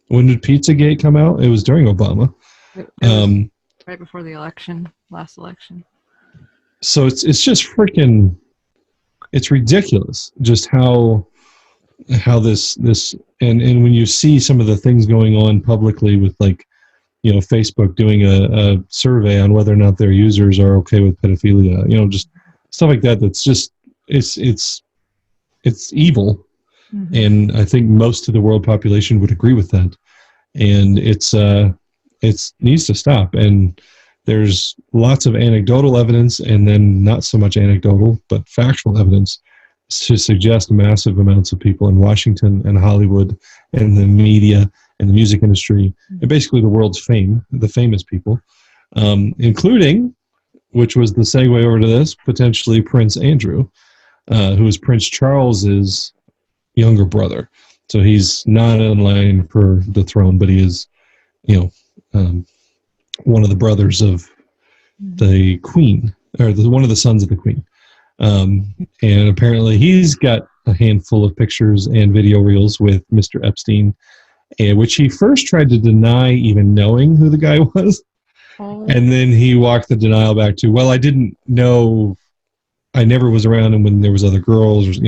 When did Pizzagate come out? It was during Obama. It was right before the last election. So it's just freaking, it's ridiculous just how this and when you see some of the things going on publicly with Facebook doing a survey on whether or not their users are okay with pedophilia, just stuff like that. That's just it's evil, and I think most of the world population would agree with that. And it needs to stop. And there's lots of anecdotal evidence, and then not so much anecdotal, but factual evidence to suggest massive amounts of people in Washington and Hollywood and the media and the music industry and basically the world's the famous people, including, which was the segue over to this, potentially Prince Andrew, who is Prince Charles's younger brother. So he's not in line for the throne, but he is, one of the brothers of the Queen, or one of the sons of the Queen. And apparently he's got a handful of pictures and video reels with Mr. Epstein, which he first tried to deny even knowing who the guy was. And then he walked the denial back to, well, I didn't know, I never was around him when there was other girls,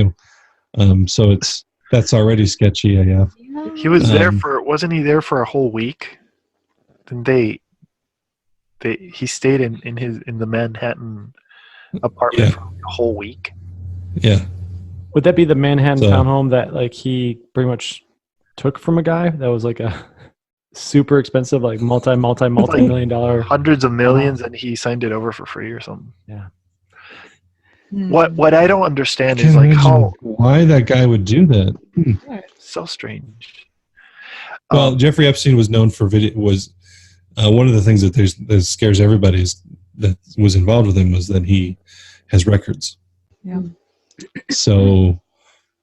so that's already sketchy AF. He was there wasn't he there for a whole week? Then he stayed in the Manhattan apartment for a whole week. Yeah. Would that be the Manhattan townhome that he pretty much took from a guy that was a super expensive, multi-million dollar, hundreds of millions, and he signed it over for free or something? Yeah. What I don't understand is why that guy would do that. So strange. Well, Jeffrey Epstein was known for video. Was one of the things that scares everybody that was involved with him was that he has records. Yeah. So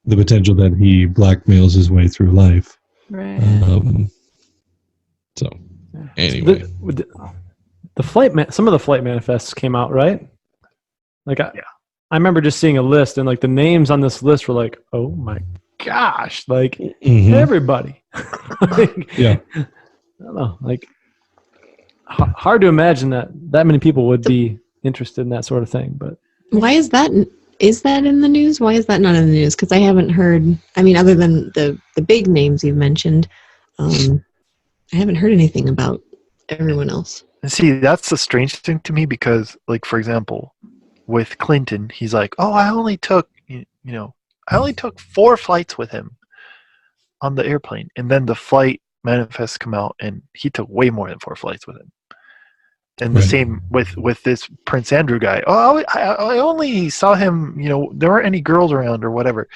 the potential that he blackmails his way through life. Right. So anyway, the flight some of the flight manifests came out, right? I remember just seeing a list, and the names on this list were oh my gosh, everybody. Yeah. I don't know, hard to imagine that many people would be interested in that sort of thing. But Why is that? Is that in the news? Why is that not in the news? Because I haven't heard. I mean, other than the big names you've mentioned, I haven't heard anything about everyone else. And see, that's the strange thing to me because, like, for example, with Clinton, he's like, "Oh, I only took 4 flights with him on the airplane," and then the flight manifests come out, and he took way more than 4 flights with him. And the same with this Prince Andrew guy. Oh, I only saw him. There weren't any girls around or whatever.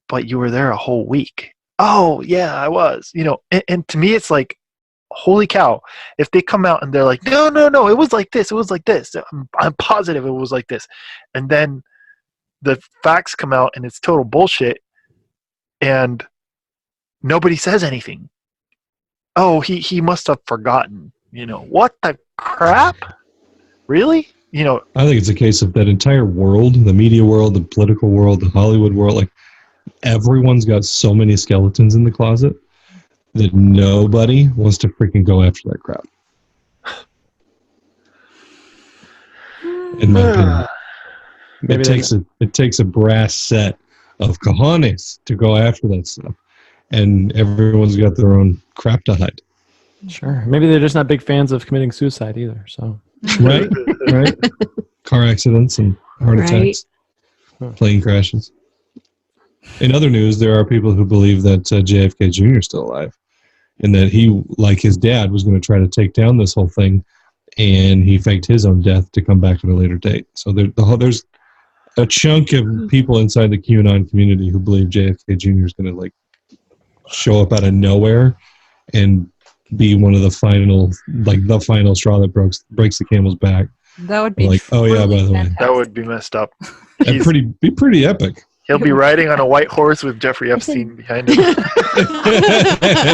But you were there a whole week. Oh yeah, I was. And to me, it's like, holy cow! If they come out and they're like, no, it was like this. It was like this. I'm positive it was like this. And then the facts come out and it's total bullshit. And nobody says anything. Oh, he must have forgotten. What the crap? Really? I think it's a case of that entire world, the media world, the political world, the Hollywood world, like everyone's got so many skeletons in the closet that nobody wants to freaking go after that crap. In my opinion. It takes a brass set of cojones to go after that stuff. And everyone's got their own crap to hide. sure, maybe they're just not big fans of committing suicide either. So Right? Car accidents and heart attacks, plane crashes. In other news, there are people who believe that JFK Jr. is still alive and that he, like his dad, was going to try to take down this whole thing, and he faked his own death to come back at a later date. So there's a chunk of people inside the Qanon community who believe JFK Jr. is going to show up out of nowhere and be one of the final straw that breaks the camel's back. That would be oh yeah, by the way, fantastic. That would be messed up. be pretty epic. He'll be riding on a white horse with Jeffrey Epstein behind him.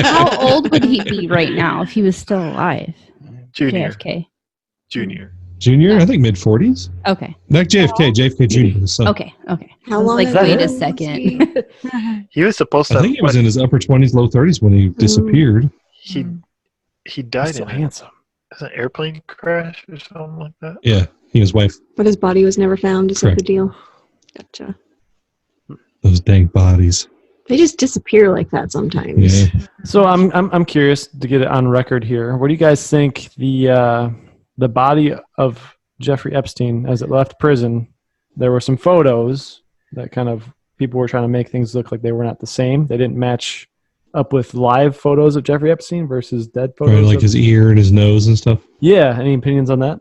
How old would he be right now if he was still alive? Junior. JFK. Junior. Junior, I think mid-40s. Okay. Like JFK Jr. his son. Okay. How long? Like, ago wait a was second. He was supposed to. I think he was in his upper 20s, low 30s when he disappeared. He died so in handsome. an airplane crash or something like that. Yeah, he and his wife. But his body was never found. Is that the Correct. deal? Gotcha. Those dang bodies. They just disappear like that sometimes. Yeah. So I'm curious to get it on record here. What do you guys think the body of Jeffrey Epstein, as it left prison? There were some photos that kind of people were trying to make things look like they were not the same. They didn't match up with live photos of Jeffrey Epstein versus dead photos. Right, like of, his ear and his nose and stuff. Yeah. Any opinions on that?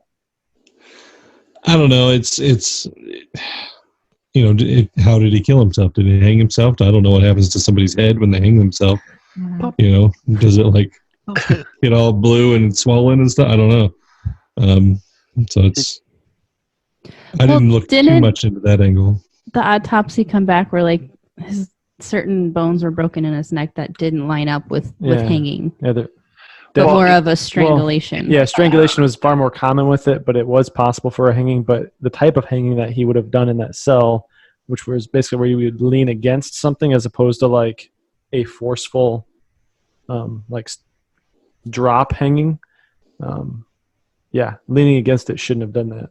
I don't know. It's how did he kill himself? Did he hang himself? I don't know what happens to somebody's head when they hang themselves. Does it get all blue and swollen and stuff? I don't know. So it's. I didn't look too much into that angle. The autopsy come back where his certain bones were broken in his neck that didn't line up with hanging. Yeah. But more of a strangulation. Yeah, strangulation was far more common with it, but it was possible for a hanging. But the type of hanging that he would have done in that cell, which was basically where you would lean against something as opposed to a forceful drop hanging. Leaning against it shouldn't have done that.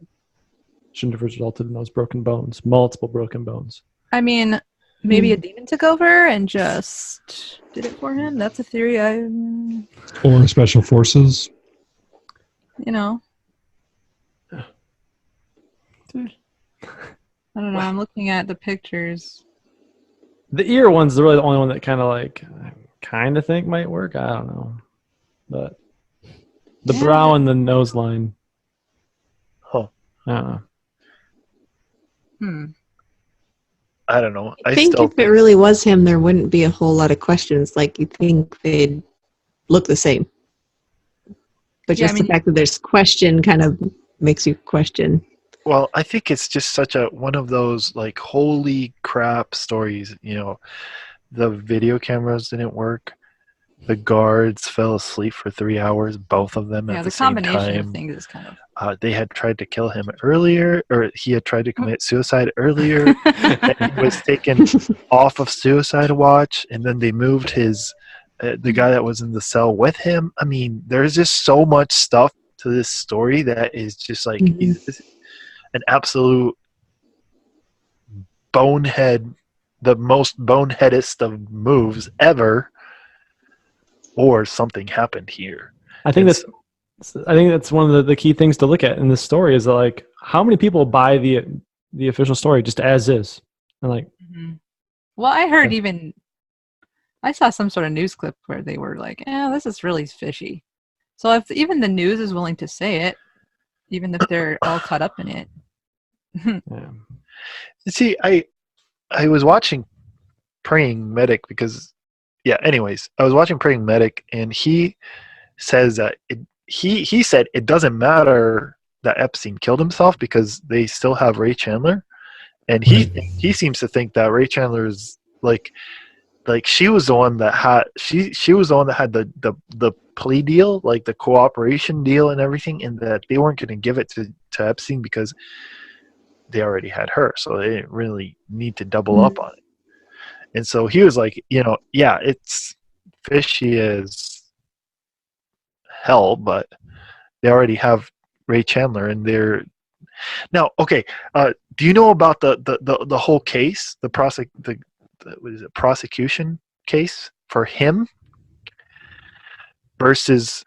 Shouldn't have resulted in those broken bones, multiple broken bones. I mean, maybe a demon took over and just did it for him. That's a theory. Or special forces. I don't know. I'm looking at the pictures. The ear one's really the only one that kind of think might work. I don't know, but the brow and the nose line. Huh. I don't know. I don't know. I think if it really was him, there wouldn't be a whole lot of questions. You think they'd look the same. But just the fact that there's question kind of makes you question. Well, I think it's just such one of those holy crap stories. The video cameras didn't work. The guards fell asleep for 3 hours, both of them at the same time. Yeah, the combination of things is kind of. They had tried to kill him earlier, or he had tried to commit suicide earlier. And he was taken off of suicide watch, and then they moved the guy that was in the cell with him. I mean, there's just so much stuff to this story that is just like is an absolute bonehead, the most boneheadest of moves ever, or something happened here. I think that's one of the key things to look at in this story is that, like, how many people buy the official story just as is, and like. Well, I heard I saw some sort of news clip where they were like, this is really fishy. So if even the news is willing to say it, even if they're all caught up in it. Yeah. See, I was watching Praying Medic because, anyways, I was watching Praying Medic, and he says that he said it doesn't matter that Epstein killed himself because they still have Ray Chandler. And he seems to think that Ray Chandler is like she was the one that had she was the one that had the plea deal, like the cooperation deal and everything, and that they weren't going to give it to Epstein because they already had her, so they didn't really need to double up on it. And so he was like, it's fishy as hell, but they already have Ray Chandler, and they're now okay. Do you know about the whole case, the prosecution case for him versus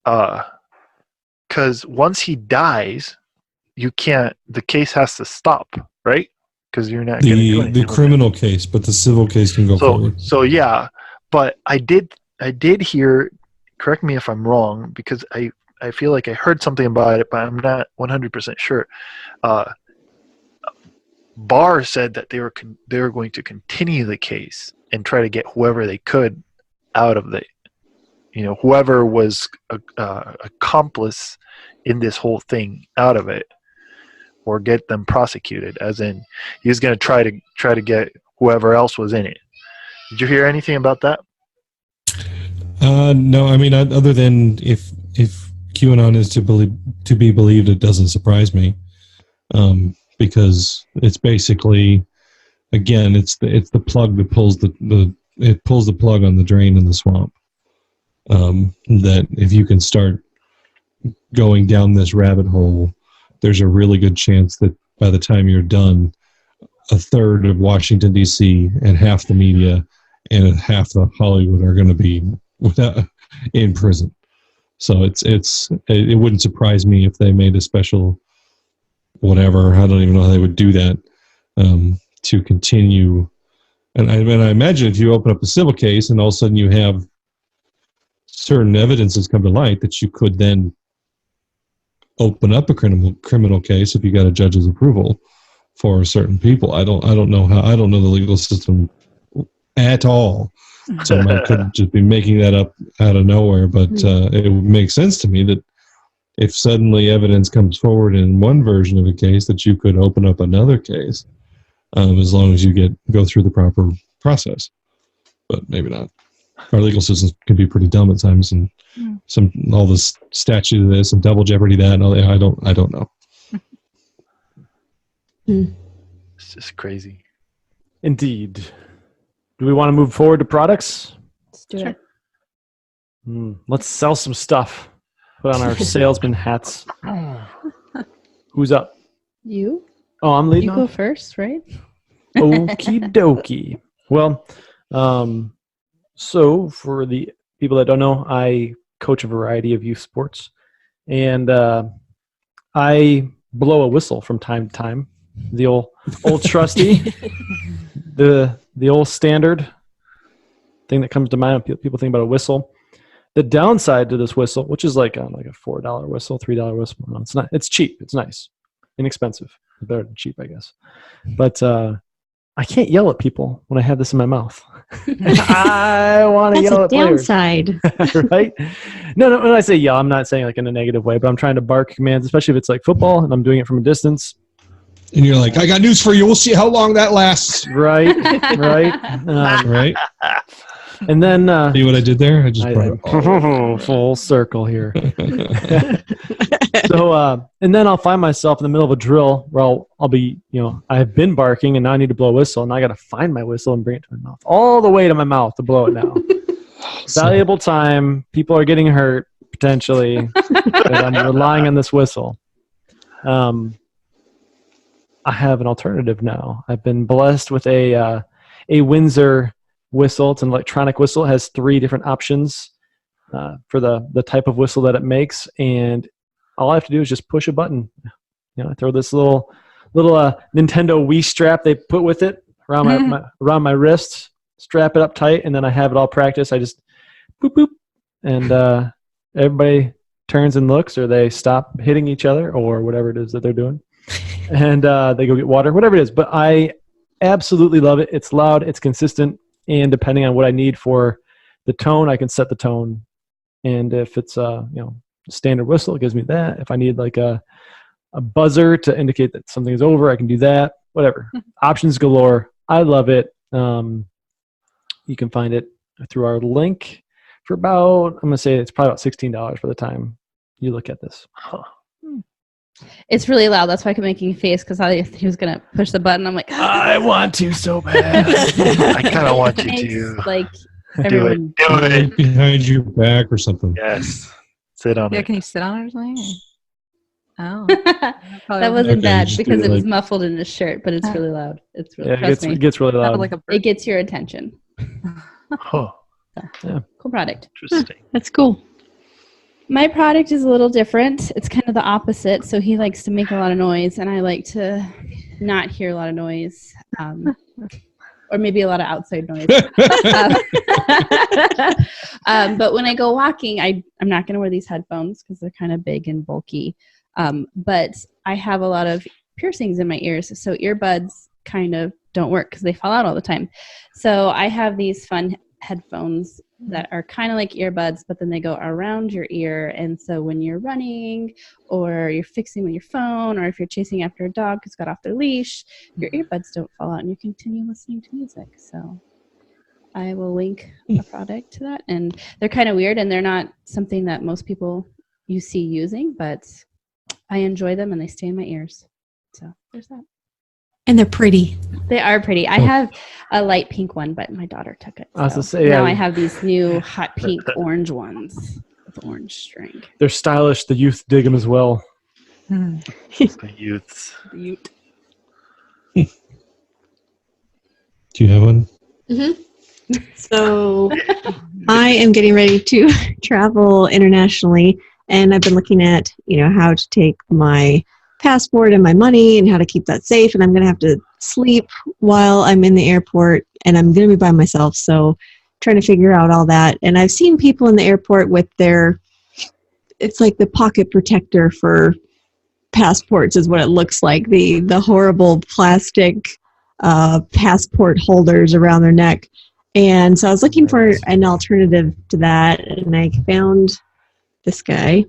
because once he dies, the case has to stop, right? Because you're not going to do anything the criminal case, but the civil case can go forward. So yeah, but I did hear. Correct me if I'm wrong, because I feel like I heard something about it, but I'm not 100% sure. Barr said that they were going to continue the case and try to get whoever they could out of whoever was accomplice in this whole thing out of it, or get them prosecuted. As in, he was going to try to get whoever else was in it. Did you hear anything about that? No, I mean, other than if QAnon is to be believed, it doesn't surprise me, because it's basically, again, it's the plug that pulls the plug on the drain in the swamp. That if you can start going down this rabbit hole, there's a really good chance that by the time you're done, a third of Washington D.C. and half the media and half the Hollywood are going to be in prison. So it wouldn't surprise me if they made a special whatever. I don't even know how they would do that to continue. And I imagine if you open up a civil case and all of a sudden you have certain evidences come to light, that you could then open up a criminal case if you got a judge's approval for certain people. I don't know the legal system at all. So I could just be making that up out of nowhere, but it would make sense to me that if suddenly evidence comes forward in one version of a case, that you could open up another case, as long as you go through the proper process. But maybe not. Our legal systems can be pretty dumb at times, and all this statute of this and double jeopardy that, and all that. I don't know. It's just crazy. Indeed. Do we want to move forward to products? Let's do it. Let's sell some stuff. Put on our salesman hats. Who's up? You? Oh, I'm leading. You go first, right? Okie dokie. Well, so for the people that don't know, I coach a variety of youth sports, and I blow a whistle from time to time. The old trusty, the old standard thing that comes to mind when people think about a whistle. The downside to this whistle, which is like a $4 whistle, $3 whistle, no, it's not. It's cheap. It's nice, inexpensive. Better than cheap, I guess. But I can't yell at people when I have this in my mouth. I want to yell at players. Downside. Right? No, when I say yell, I'm not saying like in a negative way, but I'm trying to bark commands, especially if it's like football and I'm doing it from a distance. And you're like, I got news for you. We'll see how long that lasts. Right. Right. And then see what I did there? I just brought full circle here. So and then I'll find myself in the middle of a drill where I'll be, I've been barking and now I need to blow a whistle, and I got to find my whistle and bring it to my mouth, all the way to my mouth to blow it now. Valuable time. People are getting hurt. potentially, 'cause I'm relying on this whistle. I have an alternative now. I've been blessed with a Windsor whistle. It's an electronic whistle. It has 3 different options for the type of whistle that it makes, and all I have to do is just push a button. I throw this little Nintendo Wii strap they put with it around my wrist, strap it up tight, and then I have it all practiced. I just boop boop, and everybody turns and looks, or they stop hitting each other, or whatever it is that they're doing, and they go get water, whatever it is. But I absolutely love it. It's loud, it's consistent, and depending on what I need for the tone, I can set the tone. And if it's standard whistle, it gives me that. If I need like a buzzer to indicate that something is over, I can do that. Whatever. Options galore. I love it. You can find it through our link for about, I'm going to say it's probably about $16 by the time you look at this. Huh. It's really loud. That's why I kept making a face, because he was going to push the button. I'm like, I want to so bad. I kind of want you to like do it. everyone. Do it. Behind your back or something. Yes. Sit on Yeah, it. can you sit on it or something? Oh. That wasn't Okay, bad just do because it it was like- muffled in his shirt, but it's really loud. It's really, Yeah, trust me. it gets really Sounded loud. like a bird. It gets your attention. Huh. Cool product. Interesting. That's cool. My product is a little different. It's kind of the opposite. So he likes to make a lot of noise, and I like to not hear a lot of noise, or maybe a lot of outside noise. But when I go walking, I'm not going to wear these headphones because they're kind of big and bulky. But I have a lot of piercings in my ears, so earbuds kind of don't work because they fall out all the time. So I have these fun headphones that are kind of like earbuds, but then they go around your ear. And so when you're running, or you're fixing with your phone, or if you're chasing after a dog who's got off their leash, your earbuds don't fall out and you continue listening to music. So I will link a product to that. And they're kind of weird, and they're not something that most people you see using, but I enjoy them and they stay in my ears. So there's that. And they're pretty. They are pretty. I have a light pink one, but my daughter took it. I was So gonna say, now yeah. I have these new hot pink orange ones with orange string. They're stylish. The youth dig them as well. The youths. Ute. Do you have one? So I am getting ready to travel internationally, and I've been looking at, how to take my passport and my money and how to keep that safe. And I'm going to have to sleep while I'm in the airport, and I'm going to be by myself. So trying to figure out all that. And I've seen people in the airport with it's like the pocket protector for passports is what it looks like. The horrible plastic passport holders around their neck. And so I was looking for an alternative to that, and I found this guy.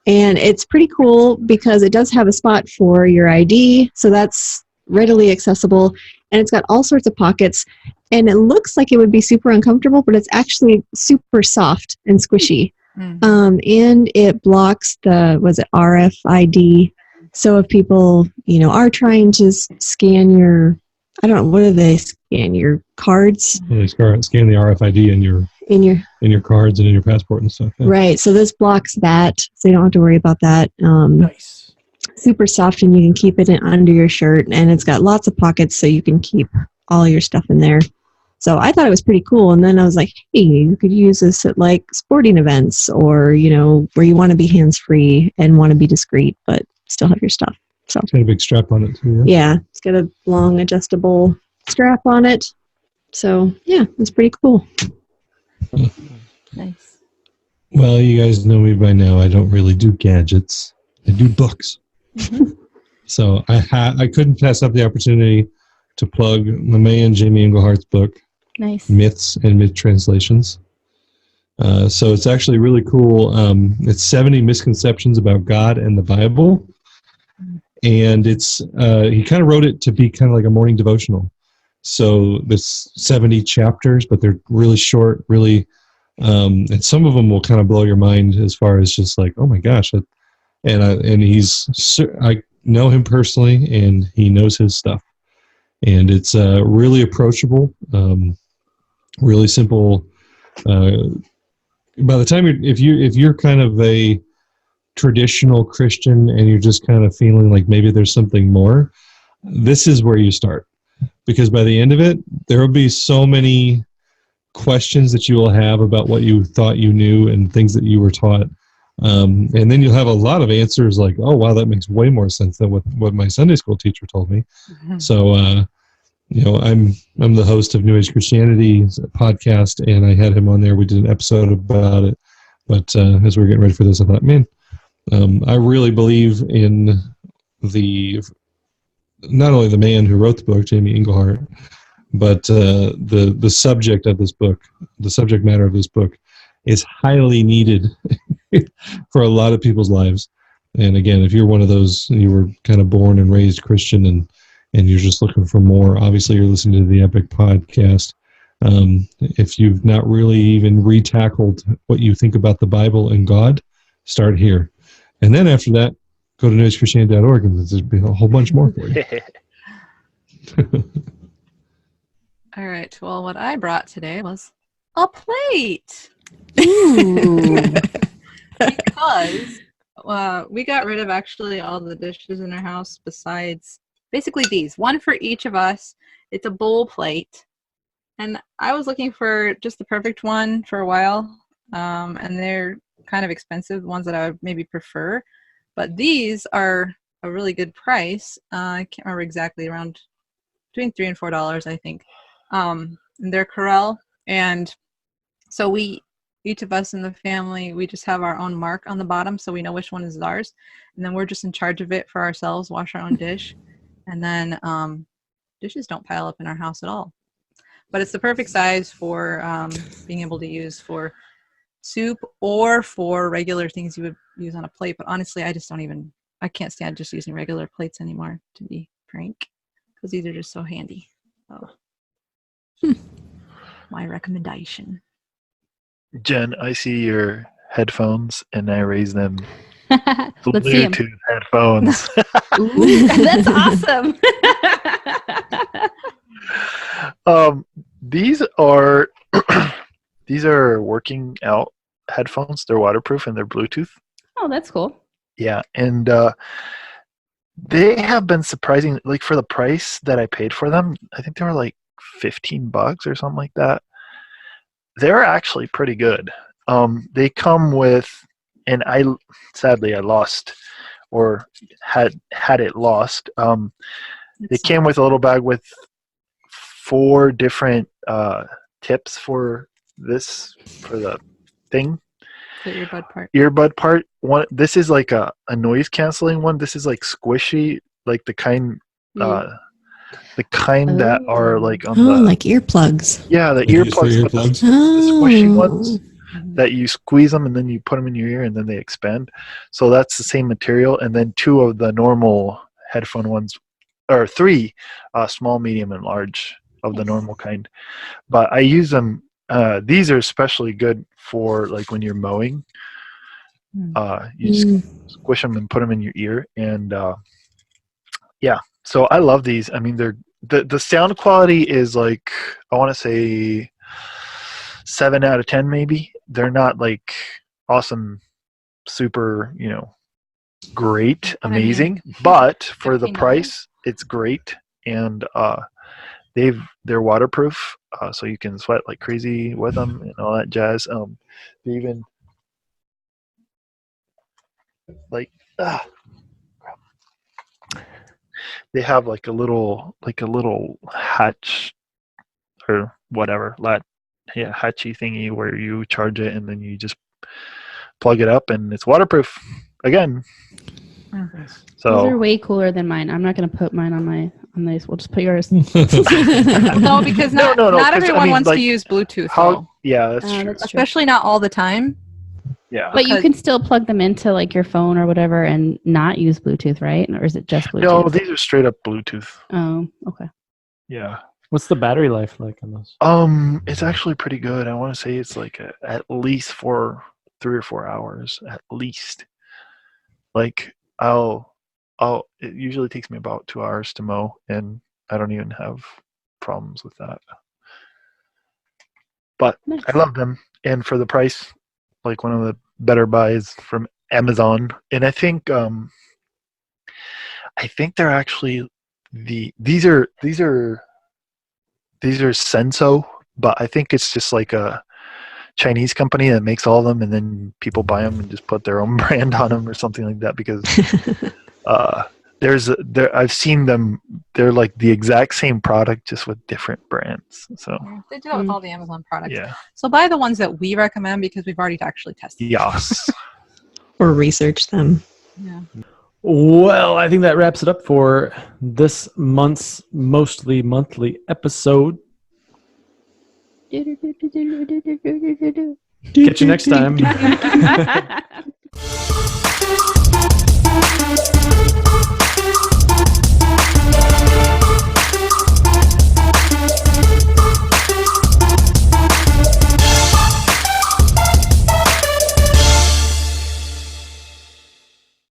And it's pretty cool because it does have a spot for your ID, so that's readily accessible. And it's got all sorts of pockets, and it looks like it would be super uncomfortable, but it's actually super soft and squishy. And it blocks the RFID. So if people, are trying to scan your, I don't know, what do they scan? Your cards? Well, they scan the RFID in your cards and in your passport and stuff. Yeah. Right. So this blocks that, so you don't have to worry about that. Nice. Super soft, and you can keep it under your shirt, and it's got lots of pockets, so you can keep all your stuff in there. So I thought it was pretty cool. And then I was like, hey, you could use this at like sporting events, or, where you want to be hands-free and want to be discreet, but still have your stuff. So It's got a big strap on it too. yeah, it's got a long adjustable strap on it. So yeah, it's pretty cool. Nice. Well, you guys know me by now. I don't really do gadgets. I do books. So I couldn't pass up the opportunity to plug my man Jamie Englehart's book, Nice. Myths and Myth Translations. So it's actually really cool. It's 70 misconceptions about God and the Bible. And it's he kind of wrote it to be kind of like a morning devotional. So there's 70 chapters, but they're really short, really, and some of them will kind of blow your mind as far as just like, oh my gosh. And I know him personally, and he knows his stuff. And it's really approachable, really simple by the time if you're kind of a traditional Christian and you're just kind of feeling like maybe there's something more, this is where you start. Because by the end of it, there will be so many questions that you will have about what you thought you knew and things that you were taught. And then you'll have a lot of answers like, oh, wow, that makes way more sense than what my Sunday school teacher told me. So, I'm the host of New Age Christianity's podcast, and I had him on there. We did an episode about it. But as we were getting ready for this, I thought, man, I really believe in not only the man who wrote the book, Jamie Englehart, but the subject of this book, the subject matter of this book, is highly needed for a lot of people's lives. And again, if you're one of those, you were kind of born and raised Christian, and you're just looking for more, obviously you're listening to the Epoch podcast. If you've not really even retackled what you think about the Bible and God, start here. And then after that, go to newagechristianity.org, and there's a whole bunch more for you. All right. Well, what I brought today was a plate. Because we got rid of actually all the dishes in our house besides basically these. One for each of us. It's a bowl plate. And I was looking for just the perfect one for a while. And they're kind of expensive, the ones that I would maybe prefer. But these are a really good price. I can't remember exactly, around between $3 and $4, I think. And they're Corel. And so each of us in the family, we just have our own mark on the bottom so we know which one is ours. And then we're just in charge of it for ourselves, wash our own dish. And then dishes don't pile up in our house at all. But it's the perfect size for being able to use for soup or for regular things you would use on a plate. But honestly, I can't stand just using regular plates anymore, to be frank, because these are just so handy. So, my recommendation. Jen, I see your headphones, and I raise them Let's see 'em. Bluetooth headphones. Ooh, that's awesome. These are these are working out headphones. They're waterproof and they're Bluetooth. Oh, that's cool. Yeah, and they have been surprising. Like, for the price that I paid for them, I think they were like $15 or something like that. They're actually pretty good. They come with, and sadly I lost, or had it lost. They came with a little bag with 4 different tips for the thing. The earbud part. Earbud part. This is like a noise canceling one. This is like squishy, like the kind that are like on the like earplugs. yeah, the Like used for earplugs. But earplugs? the squishy Oh. ones that you squeeze them and then you put them in your ear and then they expand. So that's the same material. And then 2 of the normal headphone ones, or 3, small, medium, and large of the normal kind. But I use them. These are especially good for like when you're mowing. You just squish them and put them in your ear, and yeah. So I love these. I mean, the sound quality is like, I want to say 7 out of 10 maybe. They're not like awesome, super, great, amazing, but for the price, it's great. And they're waterproof, so you can sweat like crazy with them and all that jazz. They even like they have like a little hatch or whatever, hatchy thingy where you charge it and then you just plug it up and it's waterproof again. So Those are way cooler than mine. I'm not going to put mine on these. We'll just put yours. No, because not 'cause, everyone wants like, to use Bluetooth. yeah, that's true. That's true. Especially not all the time. Yeah. But you can still plug them into like your phone or whatever and not use Bluetooth, right? Or is it just Bluetooth? No, these are straight up Bluetooth. Oh, okay. Yeah. What's the battery life like on those? It's actually pretty good. I want to say it's like at least 3 or 4 hours at least. Like it usually takes me about 2 hours to mow, and I don't even have problems with that. But Nice. I love them, and for the price, like one of the better buys from Amazon, and I think they're actually these are Senso, but I think it's just like a Chinese company that makes all of them, and then people buy them and just put their own brand on them or something like that, because I've seen them. They're like the exact same product, just with different brands. So They do that with all the Amazon products. yeah. So buy the ones that we recommend because we've already actually tested. Yes. Or research them. Yeah. Well, I think that wraps it up for this month's mostly monthly episode. Catch you next time.